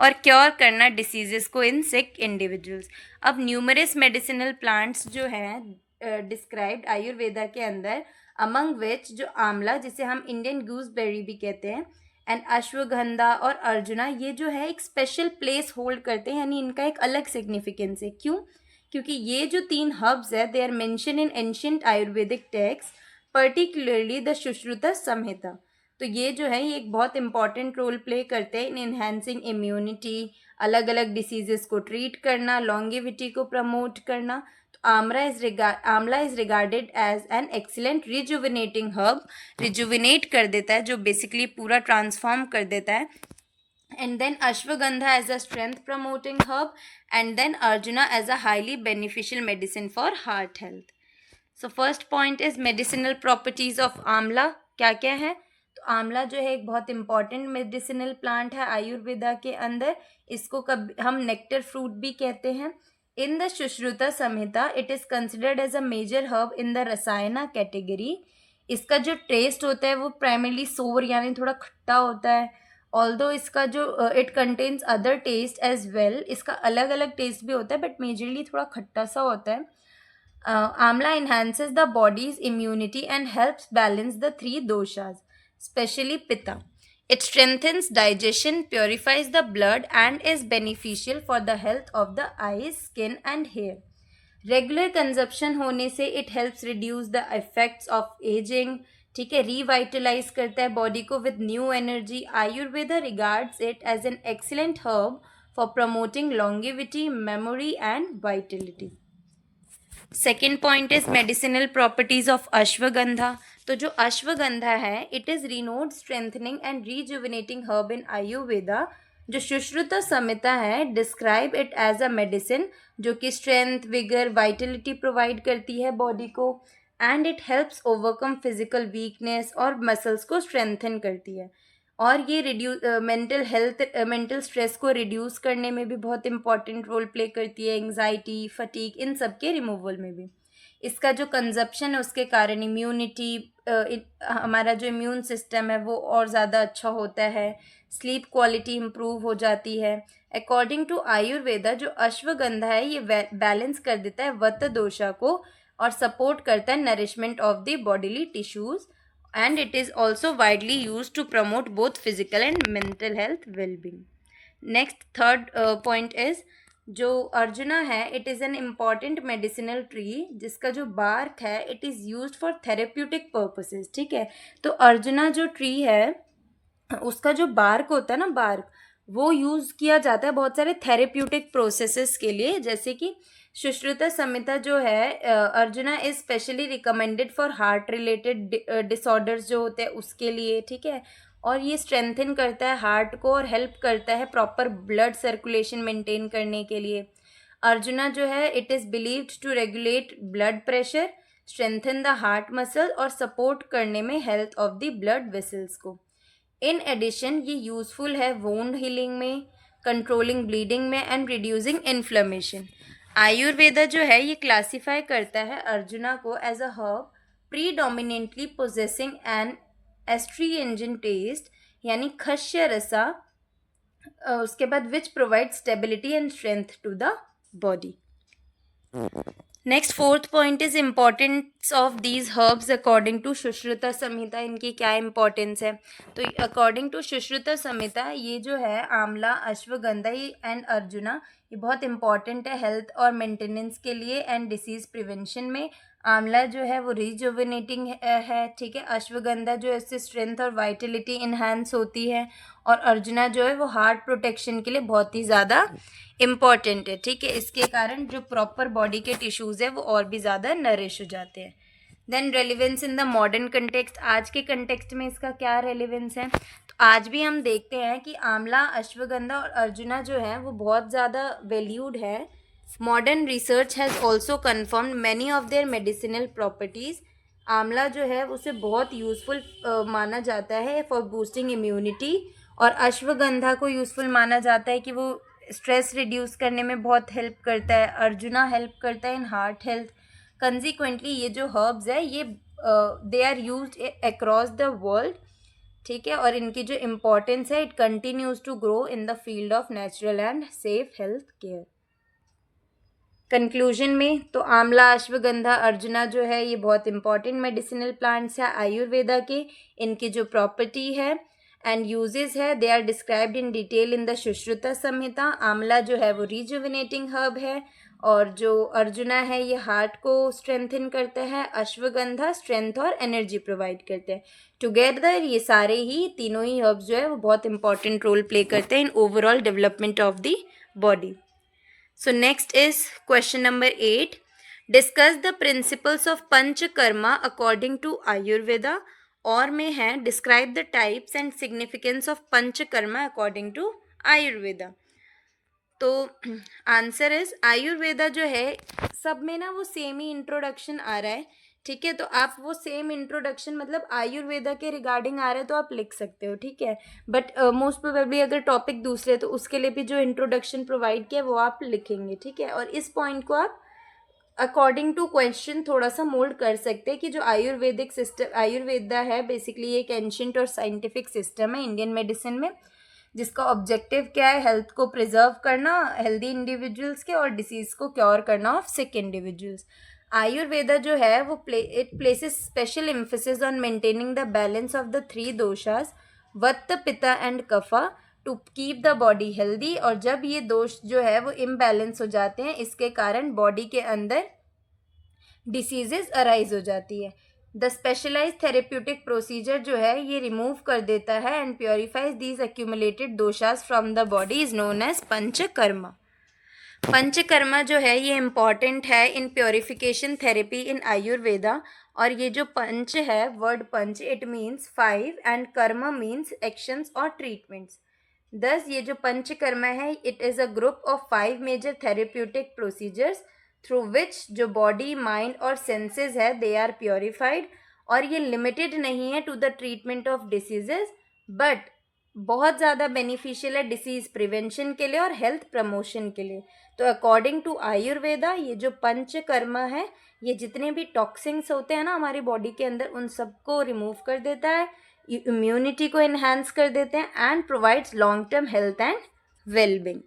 और क्योर करना डिसीजेस को इन सिक इंडिविजुअल्स। अब न्यूमरस मेडिसिनल प्लांट्स जो हैं डिस्क्राइब्ड आयुर्वेदा के अंदर अमंग विच जो आंवला जिसे हम इंडियन गूसबेरी भी कहते हैं एंड अश्वगंधा और अर्जुना ये जो है एक स्पेशल प्लेस होल्ड करते हैं, यानी इनका एक अलग सिग्निफिकेंस है। क्यों? क्योंकि ये जो 3 हर्ब्स है they are mention in ancient Ayurvedic text particularly the Sushruta Samhita. तो ये जो है ये एक बहुत इंपॉर्टेंट रोल प्ले करते हैं इन एनहांसिंग इम्यूनिटी, अलग अलग डिसीजेस को ट्रीट करना, लॉन्गेविटी को प्रमोट करना। तो amla is regarded as an excellent rejuvenating herb, rejuvenate कर देता है जो बेसिकली पूरा ट्रांसफॉर्म कर देता है। And then ashwagandha as a strength promoting herb and then arjuna as a highly beneficial medicine for heart health. So first point is medicinal properties of आंवला क्या क्या है। तो आंवला जो है एक बहुत इंपॉर्टेंट मेडिसिनल प्लांट है आयुर्वेदा के अंदर। इसको कब हम नेक्टर फ्रूट भी कहते हैं। In the Sushruta Samhita it is considered as a major herb in the rasayana category. इसका जो टेस्ट होता है वो प्राइमरली सोर यानी थोड़ा खट्टा होता है। ऑल्दो इसका जो it contains other taste as well, इसका अलग अलग टेस्ट भी होता है बट मेजरली थोड़ा खट्टा सा होता है। Amla enhances the body's immunity and helps balance the 3 doshas especially Pitta. It strengthens digestion, purifies the blood and is beneficial for the health of the eyes, skin and hair. Regular consumption होने से it helps reduce the effects of ageing. ठीक है, revitalise करता है body को with new energy. Ayurveda regards it as an excellent herb for promoting longevity, memory and vitality. Second point is medicinal properties of ashwagandha. तो जो अश्वगंधा है it is renowned strengthening and rejuvenating herb in Ayurveda जो सुश्रुत संहिता है describe it as a medicine, जो कि strength, vigour, Vitality provide करती है body को, and it helps overcome physical weakness और मसल्स को स्ट्रेंथन करती है। और ये मेंटल स्ट्रेस को रिड्यूस करने में भी बहुत इंपॉर्टेंट रोल प्ले करती है, एंग्जाइटी, फटीग, इन सब के रिमूवल में भी। इसका जो कंजप्शन है उसके कारण इम्यूनिटी, हमारा जो इम्यून सिस्टम है वो और ज़्यादा अच्छा होता है, स्लीप क्वालिटी इम्प्रूव हो जाती है। अकॉर्डिंग टू आयुर्वेदा जो अश्वगंधा है ये बैलेंस कर देता है वत्त दोषा को और सपोर्ट करता है nourishment of the bodily tissues, and it is also widely use to promote both physical and mental health wellbeing. Next third point is जो अर्जुना है it is an important medicinal tree जिसका जो बार्क है it is used for therapeutic purposes. ठीक है, तो अर्जुना जो tree है उसका जो बार्क होता है ना, बार्क, वो यूज़ किया जाता है बहुत सारे थेरेप्यूटिक प्रोसेसेस के लिए, जैसे कि सुश्रुत संहिता जो है arjuna is specially recommended for heart related disorders जो होते हैं उसके लिए। ठीक है, और ये स्ट्रेंथन करता है हार्ट को और हेल्प करता है प्रॉपर ब्लड सर्कुलेशन मेंटेन करने के लिए। अर्जुना जो है it is believed to regulate blood pressure, strengthen the heart muscle और सपोर्ट करने में health of the blood vessels को। इन एडिशन ये यूज़फुल है वोंड हीलिंग में, कंट्रोलिंग ब्लीडिंग में एंड रिड्यूसिंग इन्फ्लेमेशन। आयुर्वेदा जो है ये क्लासीफाई करता है अर्जुना को as a herb predominantly possessing an astringent taste, यानी खश्य रसा, उसके बाद which provide stability and strength to the body. Next fourth point is importance of these herbs according to Sushruta Samhita. इनकी क्या इंपॉर्टेंस है, तो अकॉर्डिंग टू सुश्रुत संहिता ये जो है आंवला, अश्वगंधा एंड अर्जुना ये बहुत इंपॉर्टेंट है हेल्थ और मेंटेनेंस के लिए एंड डिसीज प्रिवेंशन में। आंवला जो है वो रिजुविनेटिंग है, ठीक है, अश्वगंधा जो है इससे स्ट्रेंथ और वाइटलिटी इन्हांस होती है, और अर्जुना जो है वो हार्ट प्रोटेक्शन के लिए बहुत ही ज़्यादा इम्पॉर्टेंट है। ठीक है, इसके कारण जो प्रॉपर बॉडी के टिश्यूज़ है वो और भी ज़्यादा नरिश हो जाते हैं। Then relevance in the modern context, आज के कंटेक्स्ट में इसका क्या रेलिवेंस है, तो आज भी हम देखते हैं कि आंवला, अश्वगंधा और अर्जुना जो है वो बहुत ज़्यादा वैल्यूड है। Modern research has also confirmed many of their medicinal properties. आंवला जो है उसे बहुत यूज़फुल माना जाता है फॉर बूस्टिंग इम्यूनिटी, और अश्वगंधा को यूज़फुल माना जाता है कि वो स्ट्रेस रिड्यूस करने में बहुत हेल्प करता है। अर्जुना हेल्प करता है इन हार्ट हेल्थ। कंसिक्वेंटली ये जो हर्ब्स है ये they are used across the world. ठीक है, और इनकी जो इम्पोर्टेंस है it continues to grow in the field of natural and safe health care. Conclusion में तो आंवला, अश्वगंधा, अर्जुना जो है ये बहुत इंपॉर्टेंट मेडिसिनल प्लांट्स है आयुर्वेदा के। इनकी जो प्रॉपर्टी है एंड यूजेस है they are described in detail in the Sushruta Samhita. Amla जो है वो रिजुविनेटिंग हर्ब है, और जो अर्जुना है ये हार्ट को स्ट्रेंथन करता है, अश्वगंधा स्ट्रेंथ और एनर्जी प्रोवाइड करते हैं। टुगेदर ये सारे ही तीनों ही हर्ब्स जो है वो बहुत इंपॉर्टेंट रोल प्ले करते हैं in overall development of the body. So next is question number 8. Discuss the principles of Panchakarma according to Ayurveda. और में है describe the types and significance of Panchakarma according to Ayurveda. तो answer is Ayurveda जो है सब में ना वो सेम ही इंट्रोडक्शन आ रहा है। ठीक है, तो आप वो सेम इंट्रोडक्शन मतलब आयुर्वेदा के रिगार्डिंग आ रहा है तो आप लिख सकते हो। ठीक है, बट मोस्ट प्रोबेबली अगर टॉपिक दूसरे तो उसके लिए भी जो इंट्रोडक्शन प्रोवाइड किया वो आप लिखेंगे। ठीक है, और इस पॉइंट को आप अकॉर्डिंग टू क्वेश्चन थोड़ा सा मोल्ड कर सकते हैं कि जो आयुर्वेदिक सिस्टम आयुर्वेदा है बेसिकली एक एंशिएंट और साइंटिफिक सिस्टम है इंडियन मेडिसिन में, जिसका ऑब्जेक्टिव क्या है, हेल्थ को प्रिजर्व करना हेल्दी इंडिविजुअल्स के और डिसीज को क्योर करना ऑफ सिक इंडिविजुअल्स। आयुर्वेदा जो है वो it places special emphasis on maintaining the balance of the three doshas Vata, Pitta and Kapha to keep the body healthy. और जब ये दोष जो है वो इम्बैलेंस हो जाते हैं इसके कारण बॉडी के अंदर डिसीजेज अराइज हो जाती है। द स्पेशलाइज थेरेप्यूटिक प्रोसीजर जो है ये रिमूव कर देता है and purifies these accumulated doshas from the body is known as Panchakarma. Panchakarma जो है ये इम्पॉर्टेंट है in purification therapy in Ayurveda. और ये जो पंच है, वर्ड पंच, it means 5 and karma means actions और ट्रीटमेंट्स। thus ये जो पंचकर्मा है it is a group of 5 major therapeutic procedures through which जो बॉडी माइंड और सेंसेस है दे आर प्योरीफाइड, और ये लिमिटेड नहीं है to the treatment of diseases but बहुत ज़्यादा बेनिफिशियल है डिसीज़ प्रिवेंशन के लिए और हेल्थ प्रमोशन के लिए। तो अकॉर्डिंग टू आयुर्वेदा ये जो पंचकर्मा है ये जितने भी टॉक्सिन्स होते हैं ना हमारी बॉडी के अंदर उन सबको रिमूव कर देता है, इम्यूनिटी को इन्हांस कर देते हैं and provides long term health and wellbeing.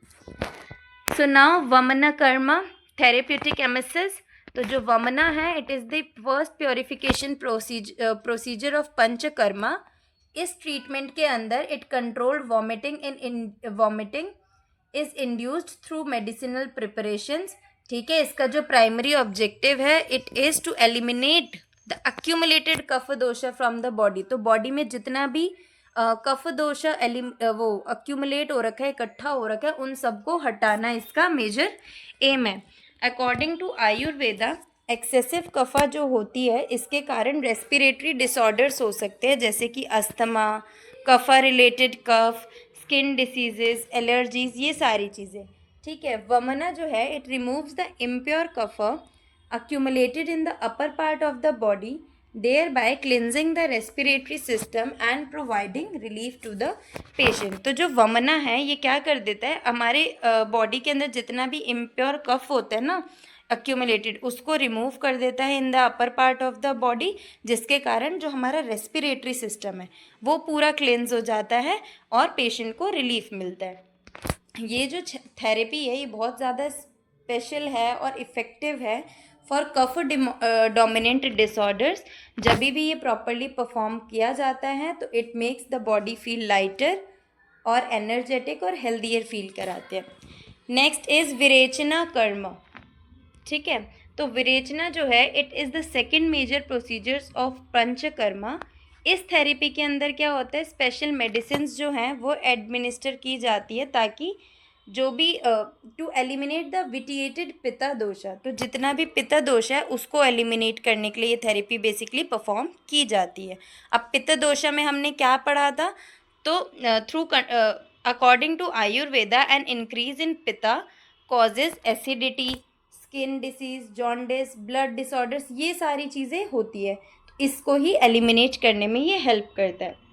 So now vamana karma therapeutic emesis. तो जो वमना है it is the first purification procedure of panchakarma. इस ट्रीटमेंट के अंदर it controlled vomiting is induced through medicinal preparations. ठीक है, इसका जो प्राइमरी ऑब्जेक्टिव है it is to eliminate the accumulated kapha dosha from the body. तो बॉडी में जितना भी कफ दोषा वो अक्यूमुलेट हो रखा है, इकट्ठा हो रखा है, उन सबको हटाना इसका मेजर एम है। अकॉर्डिंग टू आयुर्वेदा एक्सेसिव कफा जो होती है इसके कारण रेस्पिरेटरी डिसऑर्डर्स हो सकते हैं जैसे कि asthma, kapha related cough, skin diseases, allergies, ये सारी चीज़ें। ठीक है, वमना जो है it removes the impure kapha accumulated in the upper part of the body, thereby cleansing the respiratory system and providing relief to the patient। तो जो वमना है ये क्या कर देता है, हमारे बॉडी के अंदर जितना भी इम्प्योर कफ होता है ना accumulated, उसको रिमूव कर देता है in the upper part of the body, जिसके कारण जो हमारा रेस्पिरेटरी सिस्टम है वो पूरा क्लेंस हो जाता है और पेशेंट को रिलीफ मिलता है। ये जो थेरेपी है ये बहुत ज़्यादा स्पेशल है और इफ़ेक्टिव है फॉर कफ डोमिनेंट डिसऑर्डर्स। जब भी ये प्रॉपरली परफॉर्म किया जाता है तो it makes the body feel lighter और एनर्जेटिक और हेल्दियर फील कराते हैं। नेक्स्ट इज़ विरेचना कर्म। ठीक है, तो विरेचना जो है it is the second major procedures of panchakarma. इस थेरेपी के अंदर क्या होता है, स्पेशल मेडिसिन जो हैं वो एडमिनिस्टर की जाती है ताकि जो भी टू एलिमिनेट द विटिएटेड पित्ता दोषा, तो जितना भी पित्ता दोष है उसको एलिमिनेट करने के लिए ये थेरेपी बेसिकली परफॉर्म की जाती है। अब पित्ता दोषा में हमने क्या पढ़ा था, तो through according to Ayurveda an increase in pitta causes acidity, skin disease, jaundice, blood disorders, ये सारी चीज़ें होती है, तो इसको ही एलिमिनेट करने में ये हेल्प करता है।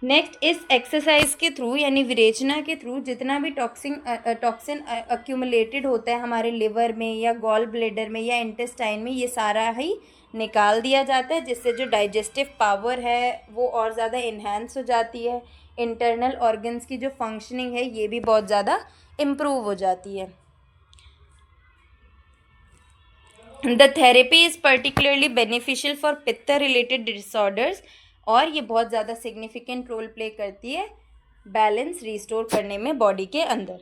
नेक्स्ट इस एक्सरसाइज के थ्रू यानी विरेचना के थ्रू जितना भी टॉक्सिन अक्यूमुलेटेड होता है हमारे लिवर में या गॉल ब्लेडर में या इंटेस्टाइन में, ये सारा ही निकाल दिया जाता है, जिससे जो डाइजेस्टिव पावर है वो और ज़्यादा इन्हांस हो जाती है। इंटरनल ऑर्गन्स की जो फंक्शनिंग है ये भी बहुत ज़्यादा इम्प्रूव हो जाती है। The therapy is particularly beneficial for pitta related disorders, और ये बहुत ज़्यादा सिग्निफिकेंट रोल प्ले करती है बैलेंस रिस्टोर करने में बॉडी के अंदर।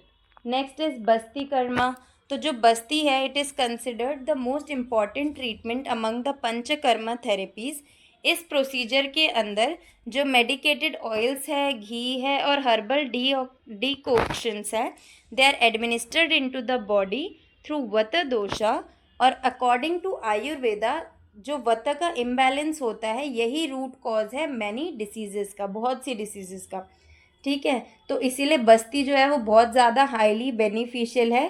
नेक्स्ट इज़ बस्ती कर्मा। तो जो बस्ती है it is considered the most important treatment among the panchakarma therapies. इस प्रोसीजर के अंदर जो मेडिकेटेड ऑयल्स है, घी है और हर्बल डिकॉक्शंस है they are administered into the body through vata dosha, और अकॉर्डिंग टू आयुर्वेदा जो वत का इम्बैलेंस होता है यही रूट कॉज है मैनी डिसीजेस का, बहुत सी डिसीजेस का। ठीक है, तो इसीलिए बस्ती जो है वो बहुत ज़्यादा हाईली बेनिफिशियल है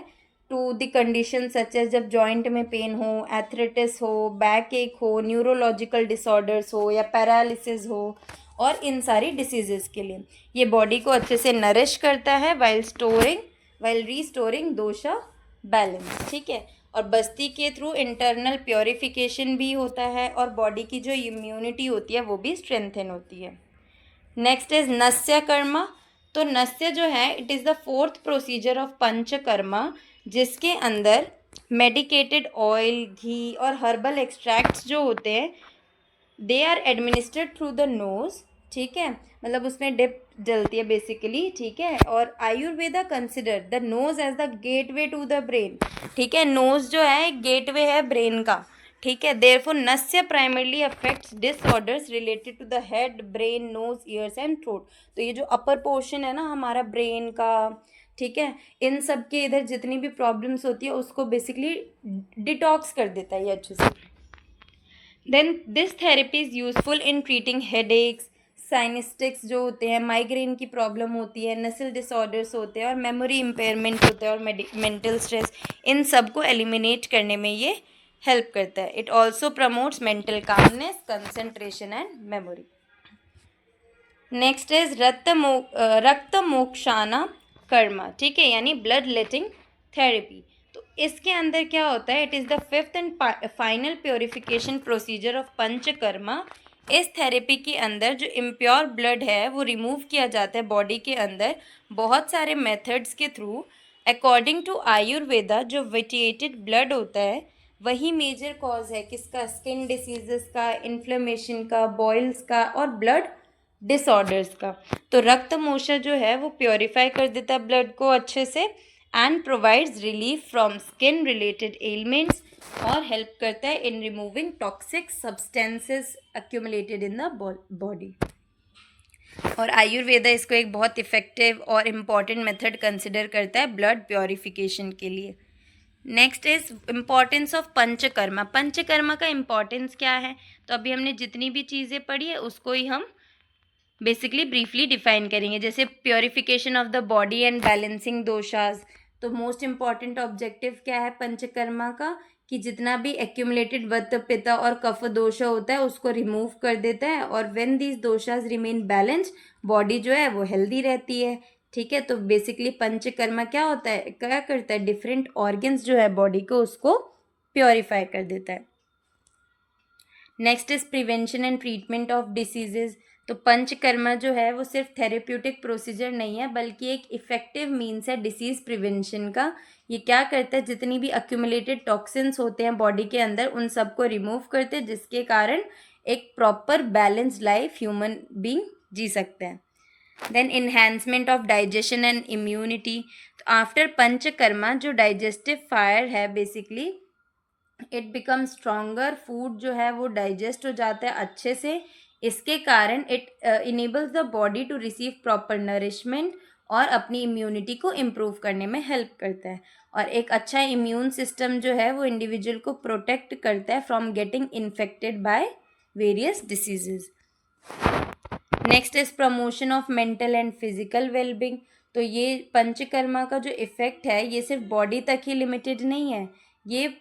to the condition such as जब जॉइंट में पेन हो, एथराइटिस हो, बैक एक हो, न्यूरोलॉजिकल डिसऑर्डर्स हो या पैरालिसिस हो, और इन सारी डिसीजेस के लिए ये बॉडी को अच्छे से नरिश करता है वाइल रीस्टोरिंग दोषा बैलेंस। ठीक है, और बस्ती के थ्रू इंटरनल प्योरिफिकेशन भी होता है और बॉडी की जो इम्यूनिटी होती है वो भी स्ट्रेंथन होती है। Next is nasya karma. तो नस्य जो है it is the fourth procedure of panchakarma, जिसके अंदर मेडिकेटेड ऑयल, घी और हर्बल एक्सट्रैक्ट्स जो होते हैं they are administered through the nose. ठीक है, मतलब उसमें डिप जलती है बेसिकली। ठीक है, और Ayurveda consider the nose as the gateway to the brain. ठीक है, नोज़ जो है गेटवे है ब्रेन का। ठीक है, therefore nasya primarily affects disorders related to the head, brain, nose, ears and throat. तो ये जो अपर पोर्शन है ना हमारा ब्रेन का, ठीक है, इन सब के इधर जितनी भी प्रॉब्लम्स होती है उसको बेसिकली डिटॉक्स कर देता है ये अच्छे से। Then this therapy is useful in treating headaches, sinusitis जो होते हैं, माइग्रेन की प्रॉब्लम होती है, नसल डिसऑर्डर्स होते हैं और मेमोरी इम्पेयरमेंट होता है और मेंटल स्ट्रेस, इन सब को एलिमिनेट करने में ये हेल्प करता है। It also promotes mental calmness, concentration and memory. Next is रक्त मोक्षाना कर्मा, ठीक है, यानी ब्लड लेटिंग थेरेपी। तो इसके अंदर क्या होता है, it is the fifth and final purification procedure of panchakarma. इस थेरेपी के अंदर जो इम्प्योर ब्लड है वो रिमूव किया जाता है बॉडी के अंदर बहुत सारे मेथड्स के थ्रू। अकॉर्डिंग टू आयुर्वेदा जो विटिएटेड ब्लड होता है वही मेजर कॉज है किसका, स्किन डिसीजेस का, इन्फ्लेमेशन का, बॉइल्स का और ब्लड डिसऑर्डर्स का। तो रक्त मोक्षा जो है वो प्योरीफाई कर देता है ब्लड को अच्छे से and provides relief from skin related elements और हेल्प करता है इन removing toxic substances accumulated in the body. और आयुर्वेदा इसको एक बहुत इफ़ेक्टिव और इम्पॉर्टेंट मेथड कंसिडर करता है ब्लड प्योरिफिकेशन के लिए। Next is importance of panchakarma. Panchakarma का इम्पॉर्टेंस क्या है, तो अभी हमने जितनी भी चीज़ें पढ़ी है उसको ही हम बेसिकली ब्रीफली डिफाइन करेंगे। जैसे purification of the body and balancing doshas, तो मोस्ट इम्पॉर्टेंट ऑब्जेक्टिव क्या है पंचकर्मा का, कि जितना भी एक्यूमुलेटेड वत्त पित्त और कफ दोष होता है उसको रिमूव कर देता है और when these doshas remain balance body जो है वो हेल्दी रहती है। ठीक है, तो बेसिकली पंचकर्मा क्या होता है, क्या करता है, डिफरेंट ऑर्गन्स जो है बॉडी को उसको प्योरीफाई कर देता है। Next is prevention and treatment of diseases. तो पंचकर्मा जो है वो सिर्फ थेरेप्यूटिक प्रोसीजर नहीं है बल्कि एक इफेक्टिव मीन्स है डिसीज प्रिवेंशन का। ये क्या करता है, जितनी भी अक्यूमुलेटेड टॉक्सिन्स होते हैं बॉडी के अंदर उन सबको रिमूव करते हैं जिसके कारण एक proper balanced life human being जी सकते हैं। Then enhancement of digestion and immunity. तो आफ्टर पंचकर्मा जो डाइजेस्टिव फायर है basically it become stronger, food जो है वो डाइजेस्ट हो जाता है अच्छे से। इसके कारण it enables the body to receive proper nourishment और अपनी इम्यूनिटी को इम्प्रूव करने में हेल्प करता है। और एक अच्छा इम्यून सिस्टम जो है वो इंडिविजुअल को प्रोटेक्ट करता है from getting infected by various diseases. Next is promotion of mental and physical wellbeing. तो ये पंचकर्मा का जो इफ़ेक्ट है ये सिर्फ बॉडी तक ही लिमिटेड नहीं है, ये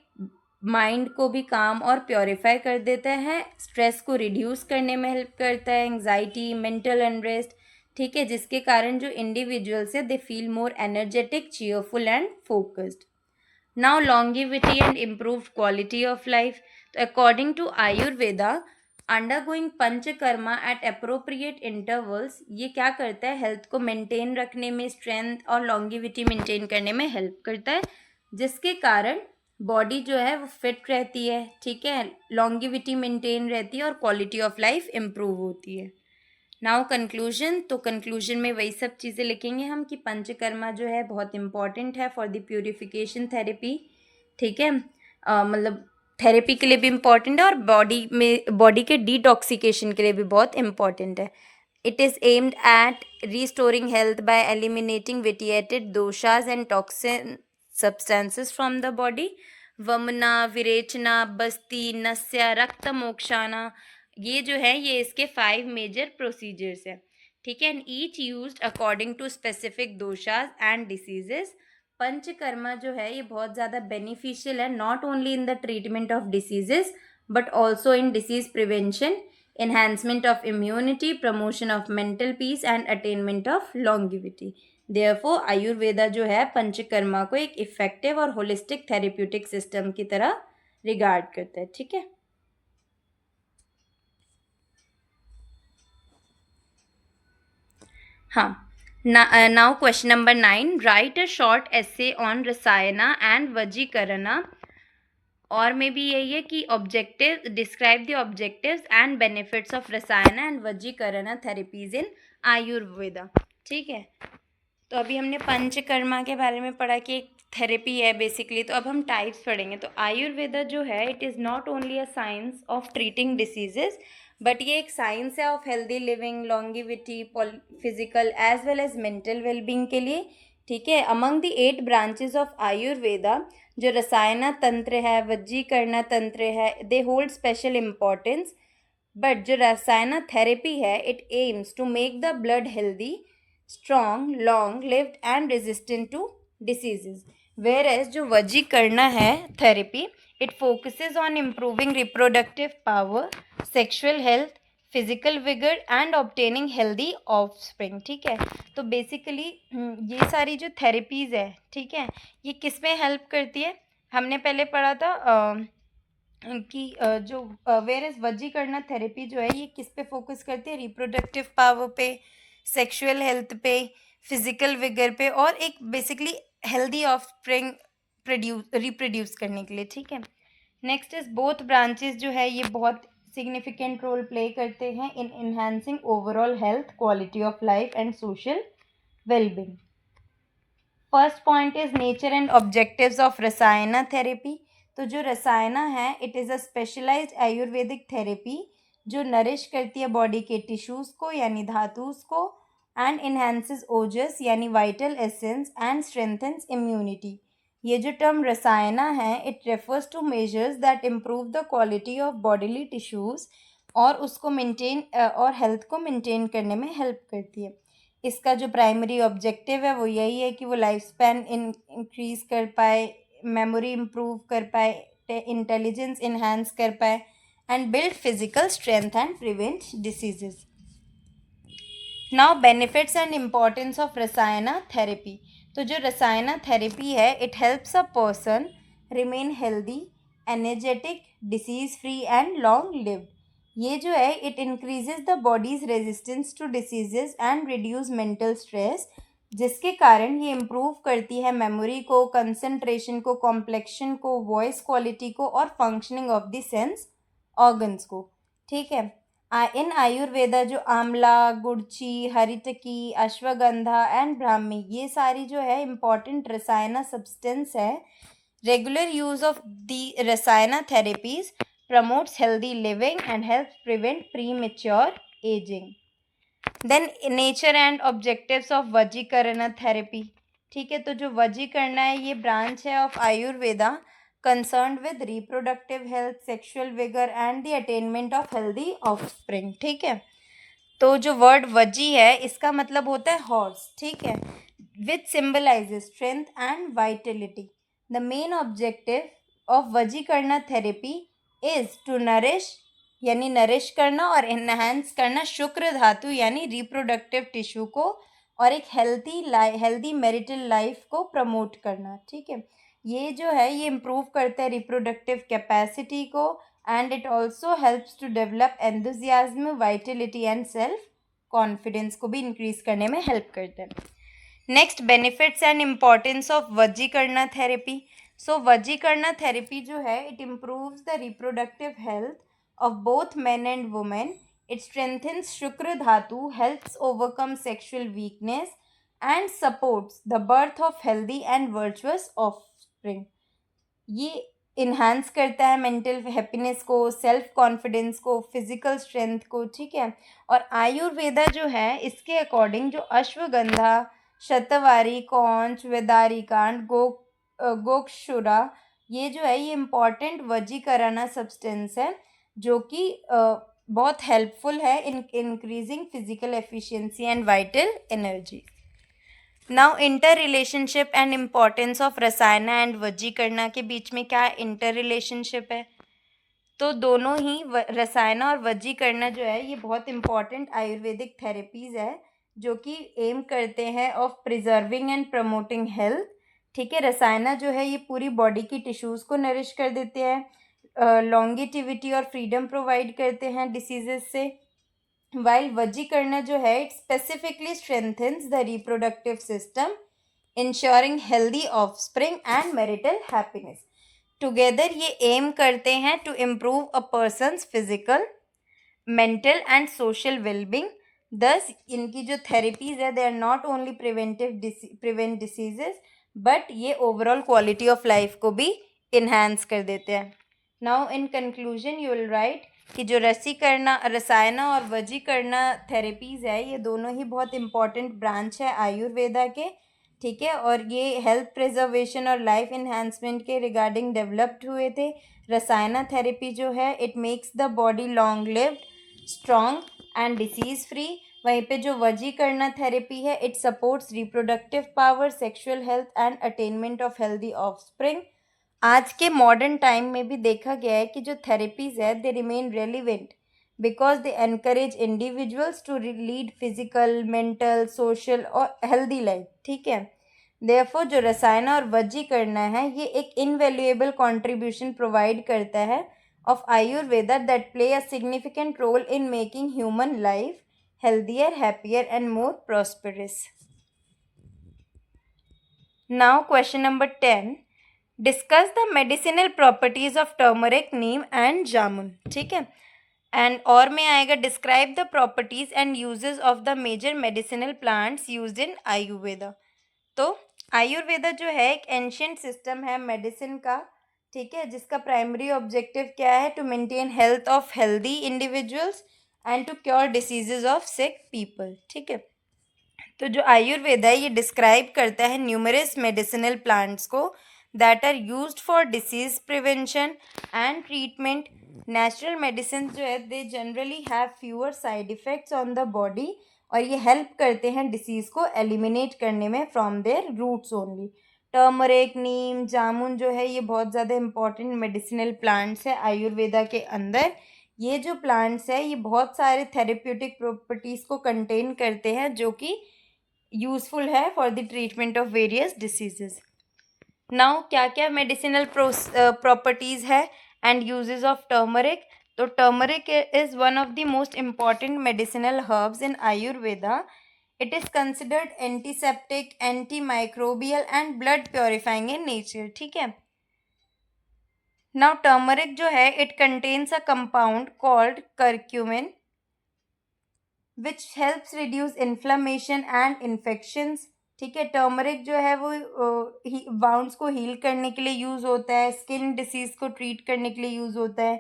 माइंड को भी काम और प्योरीफाई कर देता है, स्ट्रेस को रिड्यूस करने में हेल्प करता है, एंग्जाइटी, मेंटल अनरेस्ट, ठीक है, जिसके कारण जो इंडिविजुअल्स है they feel more energetic, cheerful and focused. Now longevity and improved quality of life. तो according to Ayurveda undergoing panchakarma at appropriate intervals ये क्या करता है, हेल्थ को मेंटेन रखने में, स्ट्रेंथ और लॉन्गिविटी मेंटेन करने में हेल्प करता है, जिसके कारण बॉडी जो है वो फिट रहती है, ठीक है, लॉन्गिविटी मेंटेन रहती है और क्वालिटी ऑफ लाइफ इम्प्रूव होती है। Now conclusion. तो कंक्लूजन में वही सब चीज़ें लिखेंगे हम कि पंचकर्मा जो है बहुत इंपॉर्टेंट है फॉर द प्यूरिफिकेशन थेरेपी, ठीक है, मतलब थेरेपी के लिए भी इम्पॉर्टेंट है और बॉडी के डिटॉक्सिकेशन के लिए भी बहुत इम्पॉर्टेंट है। It is aimed at restoring health by eliminating vitiated doshas and toxin substances from the body. Vamana, virechana, basti, nasya, रक्त मोक्षाना, ये जो है ये इसके 5 मेजर प्रोसीजर्स हैं, ठीक है, and each used according to specific doshas and diseases. Panchakarma जो है ये बहुत ज़्यादा बेनिफिशियल है not only in the treatment of diseases but also in disease prevention, enhancement of immunity, promotion of mental peace and attainment of longevity. Therefore Ayurveda जो है पंचकर्मा को एक इफेक्टिव और होलिस्टिक थेरेप्यूटिक सिस्टम की तरह रिगार्ड करता है, ठीक है। हाँ, now question number 9, write a short essay on rasayana and vajikarana, और में भी यही है कि objective describe the objectives and benefits of rasayana and vajikarana therapies in Ayurveda, ठीक है। तो अभी हमने पंचकर्मा के बारे में पढ़ा कि एक थेरेपी है बेसिकली, तो अब हम टाइप्स पढ़ेंगे। तो आयुर्वेदा जो है it is not only a science of treating diseases but ये एक साइंस है of healthy living, longevity, physical as well as mental wellbeing के लिए, ठीक है। Among the 8 branches of Ayurveda जो रसायना तंत्र है, वजीकरणा तंत्र है, they hold special importance but जो रसायना थेरेपी है it aims to make the blood healthy, strong, long lived and resistant to diseases. Where as जो वजीकरना है therapy, it focuses on improving reproductive power, sexual health, physical vigour and obtaining healthy offspring. ठीक है, तो basically ये सारी जो therapies है, ठीक है, ये किस में हेल्प करती है? हमने पहले पढ़ा था कि जो वेयर इज वजीकरना थेरेपी जो है ये किस पे फोकस करती है? रिप्रोडक्टिव पावर पे, सेक्सुअल हेल्थ पे, फिजिकल विगर पे, और एक बेसिकली हेल्दी ऑफस्प्रिंग रिप्रोड्यूस करने के लिए। ठीक है, नेक्स्ट इज बोथ ब्रांचेस जो है ये बहुत सिग्निफिकेंट रोल प्ले करते हैं in enhancing overall health, quality of life and social wellbeing. First point is nature and objectives of rasayana therapy. तो जो रसायना है it is a specialised Ayurvedic therapy जो नरिश करती है बॉडी के टिश्यूज़ को यानी धातुस को, एंड इन्हेंसेस ओजस यानी vital essence and strengthens immunity. ये जो टर्म रसायना है it refers to measures that improve the quality of bodily tissues और उसको मेंटेन और हेल्थ को मेंटेन करने में हेल्प करती है। इसका जो प्राइमरी ऑब्जेक्टिव है वो यही है कि वो लाइफ स्पैन इंक्रीज कर पाए, मेमोरी इम्प्रूव कर पाए, इंटेलिजेंस इन्हांस कर पाए and build physical strength and prevent diseases. Now benefits and importance of rasayana therapy. तो जो रसायना थेरेपी है it helps a person remain healthy, energetic, disease free and long lived. ये जो है it increases the body's resistance to diseases and reduce mental stress, जिसके कारण ये improve करती है मेमोरी को, कंसंट्रेशन को, कॉम्प्लेक्शन को, वॉइस क्वालिटी को और functioning of the sense organs को। ठीक है, इन आयुर्वेदा जो आंवला, गुड़ची, हरितकी, अश्वगंधा एंड ब्राह्मी ये सारी जो है इम्पॉर्टेंट रसायना सब्सटेंस है। Regular use of the rasayana therapies promotes healthy living and helps prevent premature ageing. Then nature and objectives of vajikarana therapy. ठीक है, तो जो वजीकरण है ये ब्रांच है of Ayurveda concerned with reproductive health, sexual vigour and the attainment of healthy offspring. ठीक है, तो जो वर्ड वजी है इसका मतलब होता है हॉर्स। ठीक है, which symbolises strength and vitality. The main objective of vajikarana therapy is to nourish यानी नरिश करना और इन्हांस करना शुक्र धातु यानी रिप्रोडक्टिव टिश्यू को और एक हेल्दी मैरिटल लाइफ को प्रमोट करना। ठीक है, ये जो है ये इम्प्रूव करता है रिप्रोडक्टिव कैपेसिटी को and it also helps to develop enthusiasm, vitality and self confidence को भी इंक्रीज करने में हेल्प करता है। Next, benefits and importance of vajikarana therapy. So vajikarana therapy जो है it improves the reproductive health of both men and women. It strengthens Shukra Dhatu, helps overcome sexual weakness, and supports the birth of healthy and virtuous offspring. ये enhance करता है mental happiness को, self confidence को, physical strength को। ठीक है, और आयुर्वेदा जो है इसके अकॉर्डिंग जो अश्वगंधा, शतवारी, कौंच, वेदारी कांड, गोक्षुरा ये जो है ये इम्पॉर्टेंट वजीकरण सब्सटेंस है जो कि बहुत हेल्पफुल है in increasing physical efficiency and vital energy. Now interrelationship and importance of rasayana and vajikarana के बीच में क्या इंटर रिलेशनशिप है? तो दोनों ही रसायना और वजीकरणा जो है ये बहुत इंपॉर्टेंट आयुर्वेदिक थेरेपीज़ है जो कि एम करते हैं of preserving and promoting health. ठीक है, रसायना जो है ये पूरी बॉडी की टिश्यूज़ को नरिश कर देते हैं, लॉन्गिटिविटी और फ्रीडम प्रोवाइड करते हैं डिसीजेस से, वाइल वजीकरण जो है it specifically strengthens the reproductive system ensuring healthy offspring and marital happiness. Together ये एम करते हैं to improve a person's physical, mental and social wellbeing. Thus इनकी जो थेरेपीज़ है they are not only prevent diseases but ये overall quality of life को भी enhance कर देते हैं। Now in conclusion you will write कि जो रसायना और वजीकरण थेरेपीज़ है ये दोनों ही बहुत इंपॉर्टेंट ब्रांच है आयुर्वेदा के। ठीक है, और ये हेल्थ प्रिजर्वेशन और लाइफ इन्हांसमेंट के रिगार्डिंग डेवलप्ड हुए थे। रसायना थेरेपी जो है it makes the body long lived, strong and disease free. वहीं पे जो वजीकरणा थेरेपी है, it supports reproductive power, sexual health and attainment of healthy offspring. आज के मॉडर्न टाइम में भी देखा गया है कि जो थेरेपीज है they remain relevant because they encourage individuals to lead physical, mental, social और हेल्दी लाइफ। ठीक है, देयरफॉर जो रसायन और वजीकरण है ये एक इनवैल्यूएबल कंट्रीब्यूशन प्रोवाइड करता है of Ayurveda that play a significant role in making human life healthier, happier, and more prosperous. Now, question number 10. Discuss the medicinal properties of turmeric, neem, and jamun. ठीक है, and और में आएगा describe the properties and uses of the major medicinal plants used in Ayurveda. तो आयुर्वेदा जो है एक ancient system है मेडिसिन का, ठीक है, जिसका प्राइमरी ऑब्जेक्टिव क्या है? To maintain health of healthy individuals and to cure diseases of sick people. ठीक है, तो जो आयुर्वेदा है ये डिस्क्राइब करता है न्यूमरस मेडिसिनल प्लांट्स को that are used for disease prevention and treatment. Natural medicine जो है they generally have fewer side effects on the body और ये हेल्प करते हैं डिसीज़ को एलिमिनेट करने में from their roots only. Turmeric, neem, jamun जो है ये बहुत ज़्यादा इंपॉर्टेंट मेडिसिनल प्लांट्स है आयुर्वेदा के अंदर। ये जो प्लांट्स है ये बहुत सारे थेरेप्यूटिक प्रॉपर्टीज़ को कंटेन करते हैं जो कि यूज़फुल है for the treatment of various diseases. Now क्या क्या मेडिसिनल प्रॉपर्टीज़ है एंड यूजेस ऑफ टर्मरिक? तो turmeric is one of the most important medicinal herbs in Ayurveda. It is considered antiseptic, anti microbial and blood purifying in nature. ठीक है, now turmeric जो है it contains a compound called curcumin which helps reduce inflammation and infections. ठीक है, turmeric जो है वो wounds को हील करने के लिए यूज़ होता है, स्किन डिसीज़ को ट्रीट करने के लिए यूज़ होता है,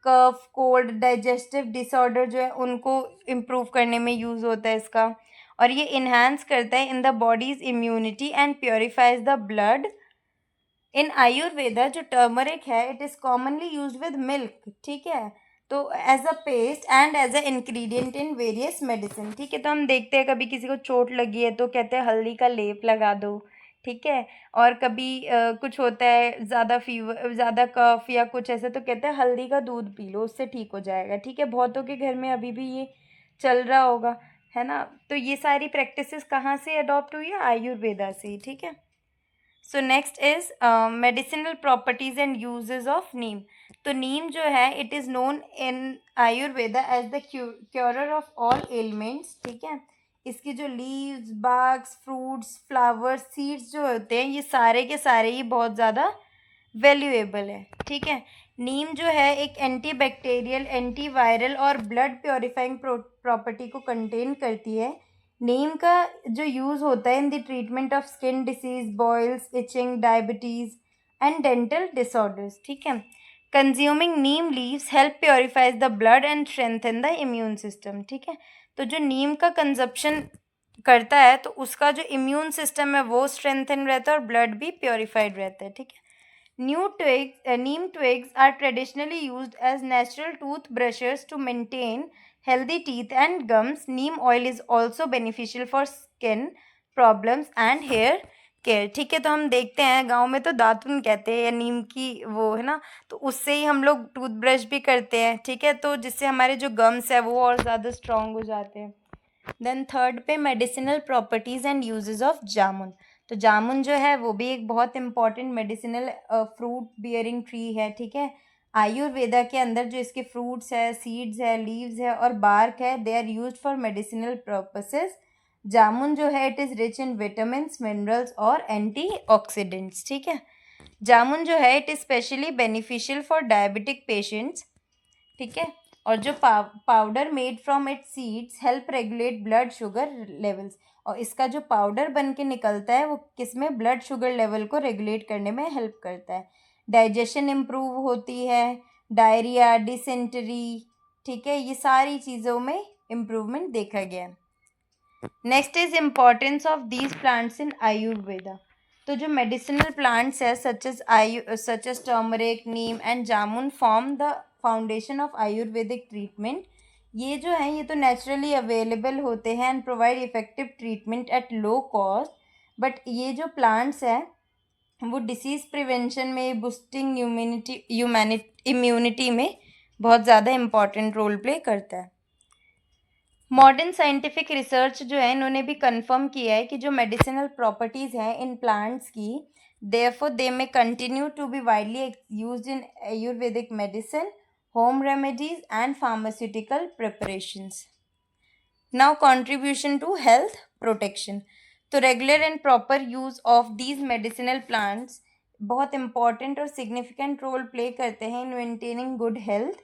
कफ, कोल्ड, डाइजेस्टिव डिसऑर्डर जो है उनको इम्प्रूव करने में यूज़ होता है इसका, और ये इन्हांस करता है in the body's immunity and purifies the blood. In Ayurveda जो टर्मरिक है it is commonly use with milk. ठीक है, तो as a paste and as a ingredient in various medicine. ठीक है, तो हम देखते हैं कभी किसी को चोट लगी है तो कहते हैं हल्दी का लेप लगा दो। ठीक है, और कभी कुछ होता है ज़्यादा फीवर, ज़्यादा कफ या कुछ ऐसा, तो कहते हैं हल्दी का दूध पी लो उससे ठीक हो जाएगा। ठीक है, बहुतों के घर में अभी भी ये चल रहा होगा, है ना। तो ये सारी प्रैक्टिसेस कहाँ से अडॉप्ट हुई है? आयुर्वेदा से ही। ठीक है, so next is medicinal properties and uses of neem. तो नीम जो है it is known in Ayurveda as the curer of all elements. ठीक है, इसकी जो leaves, barks, fruits, flowers, seeds जो होते हैं ये सारे के सारे ही बहुत ज़्यादा वैल्यूएबल है। ठीक है, नीम जो है एक एंटी बैक्टीरियल, एंटी वायरल और ब्लड प्योरीफाइंग प्रॉपर्टी को कंटेन करती है। नीम का जो यूज़ होता है in the treatment of skin disease, boils, itching, diabetes and dental disorders. ठीक है, consuming neem leaves help purifies the blood and strengthen the immune system. ठीक है, तो जो नीम का कंजप्शन करता है तो उसका जो इम्यून सिस्टम है वो स्ट्रेंथन रहता है और ब्लड भी प्योरीफाइड रहता है। ठीक है, neem twigs are traditionally used as natural toothbrushes to maintain healthy teeth and gums. Neem oil is also beneficial for skin problems and hair care. ठीक है, तो हम देखते हैं गांव में तो दातुन कहते हैं या नीम की वो है ना, तो उससे ही हम लोग टूथब्रश भी करते हैं। ठीक है, तो जिससे हमारे जो गम्स है वो और ज़्यादा स्ट्रॉन्ग हो जाते हैं। देन थर्ड पे medicinal properties and uses of jamun. तो जामुन जो है वो भी एक बहुत important medicinal fruit bearing tree है। ठीक है, आयुर्वेदा के अंदर जो इसके फ्रूट्स है, सीड्स है, लीव्स है और बार्क है they are used for medicinal purposes. Jamun जो है it is rich in vitamin, minerals और एंटीऑक्सीडेंट्स। ठीक है, जामुन जो है it is especially beneficial for diabetic patients. ठीक है, और जो powder made from it seeds help regulate blood sugar levels, और इसका जो पाउडर बन के निकलता है वो किस में? ब्लड शुगर लेवल को रेगुलेट करने में हेल्प करता है। डाइजेशन इम्प्रूव होती है, डायरिया, डिसेंटरी, ठीक है, ये सारी चीज़ों में इम्प्रूवमेंट देखा गया है। Next is importance of these plants in Ayurveda. तो जो मेडिसिनल प्लांट्स है such as turmeric, neem and jamun form the foundation of Ayurvedic treatment. ये जो है ये तो नेचुरली अवेलेबल होते हैं and provide effective treatment at low cost, but ये जो प्लांट्स हैं वो डिसीज़ प्रिवेंशन में, बूस्टिंग इम्यूनिटी में बहुत ज़्यादा इम्पॉर्टेंट रोल प्ले करता है। मॉडर्न साइंटिफिक रिसर्च जो है इन्होंने भी कंफर्म किया है कि जो मेडिसिनल प्रॉपर्टीज़ हैं इन प्लांट्स की, therefore they may continue to be widely used in Ayurvedic medicine, home remedies and pharmaceutical preparations. Now contribution to health protection. तो regular and proper use of these medicinal plants बहुत important और significant role play करते हैं in maintaining good health.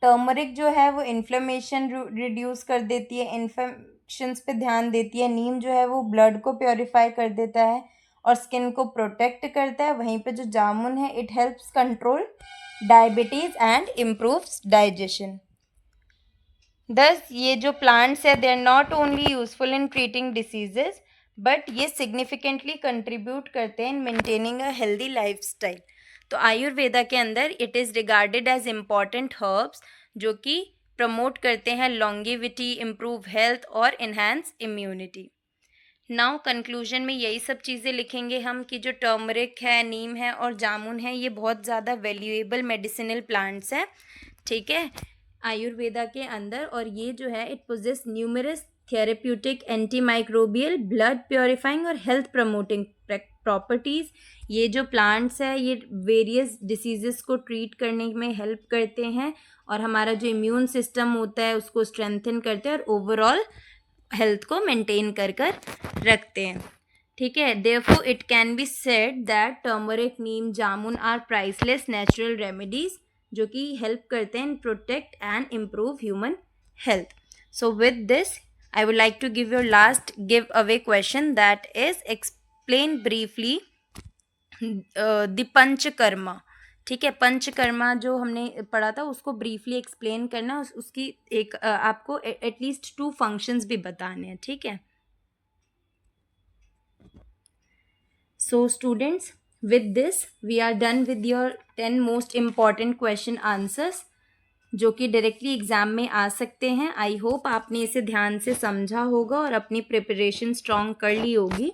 Turmeric जो है वो inflammation reduce कर देती है, इन्फेक्शंस पे ध्यान देती है। नीम जो है वो ब्लड को प्योरीफाई कर देता है और स्किन को प्रोटेक्ट करता है। वहीं पे जो जामुन है it helps control diabetes and improves digestion. Thus ये जो प्लांट्स है they are not only useful in treating diseases, but ये सिग्निफिकेंटली कंट्रीब्यूट करते हैं in maintaining a healthy lifestyle. तो आयुर्वेदा के अंदर it is regarded as important herbs जो कि प्रमोट करते हैं लॉन्गेविटी, इम्प्रूव हेल्थ और इन्हांस इम्यूनिटी। नाउ कंक्लूजन में यही सब चीज़ें लिखेंगे हम कि जो टर्मरिक है, नीम है और जामुन है ये बहुत ज़्यादा वैल्यूएबल मेडिसिनल प्लांट्स हैं, ठीक है, आयुर्वेदा के अंदर। और ये जो है it poses numerous therapeutic, anti microbial, blood purifying और हेल्थ प्रमोटिंग प्रॉपर्टीज़। ये जो प्लांट्स है ये वेरियस डिसीजेस को ट्रीट करने में हेल्प करते हैं और हमारा जो इम्यून सिस्टम होता है उसको स्ट्रेंथन करते हैं और ओवरऑल हेल्थ को मेंटेन कर रखते हैं, ठीक है। Therefore it can be said that turmeric, neem, jamun are priceless natural remedies जो कि हेल्प करते हैं protect and improve human health. So with this I would like to give your last give away question that is explain briefly the Panchakarma, ठीक है। पंचकर्मा जो हमने पढ़ा था उसको ब्रीफली एक्सप्लेन करना, उसकी एक आपको एटलीस्ट 2 फंक्शंस भी बताने हैं, ठीक है। So students, with this we are done with your 10 most important question answers जो कि डायरेक्टली एग्ज़ाम में आ सकते हैं। आई होप आपने इसे ध्यान से समझा होगा और अपनी प्रिपरेशन स्ट्रॉन्ग कर ली होगी।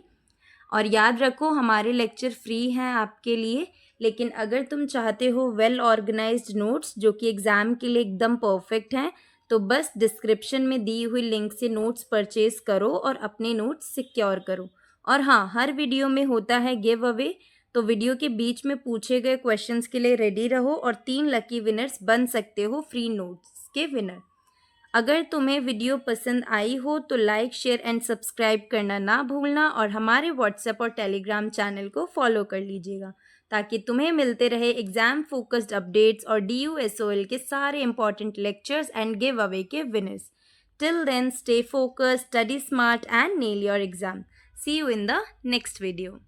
और याद रखो हमारे लेक्चर फ्री हैं आपके लिए, लेकिन अगर तुम चाहते हो वेल ऑर्गेनाइज्ड नोट्स जो कि एग्ज़ाम के लिए एकदम परफेक्ट हैं तो बस डिस्क्रिप्शन में दी हुई लिंक से नोट्स परचेज करो और अपने नोट्स सिक्योर करो। और हाँ, हर वीडियो में होता है गिव अवे, तो वीडियो के बीच में पूछे गए क्वेश्चंस के लिए रेडी रहो और 3 लकी विनर्स बन सकते हो फ्री नोट्स के विनर। अगर तुम्हें वीडियो पसंद आई हो तो लाइक, शेयर एंड सब्सक्राइब करना ना भूलना और हमारे व्हाट्सएप और टेलीग्राम चैनल को फॉलो कर लीजिएगा ताकि तुम्हें मिलते रहे एग्जाम फोकस्ड अपडेट्स और DUSOL के सारे important lectures and giveaway के winners. Till then stay focused, study smart and nail your exam. See you in the next video.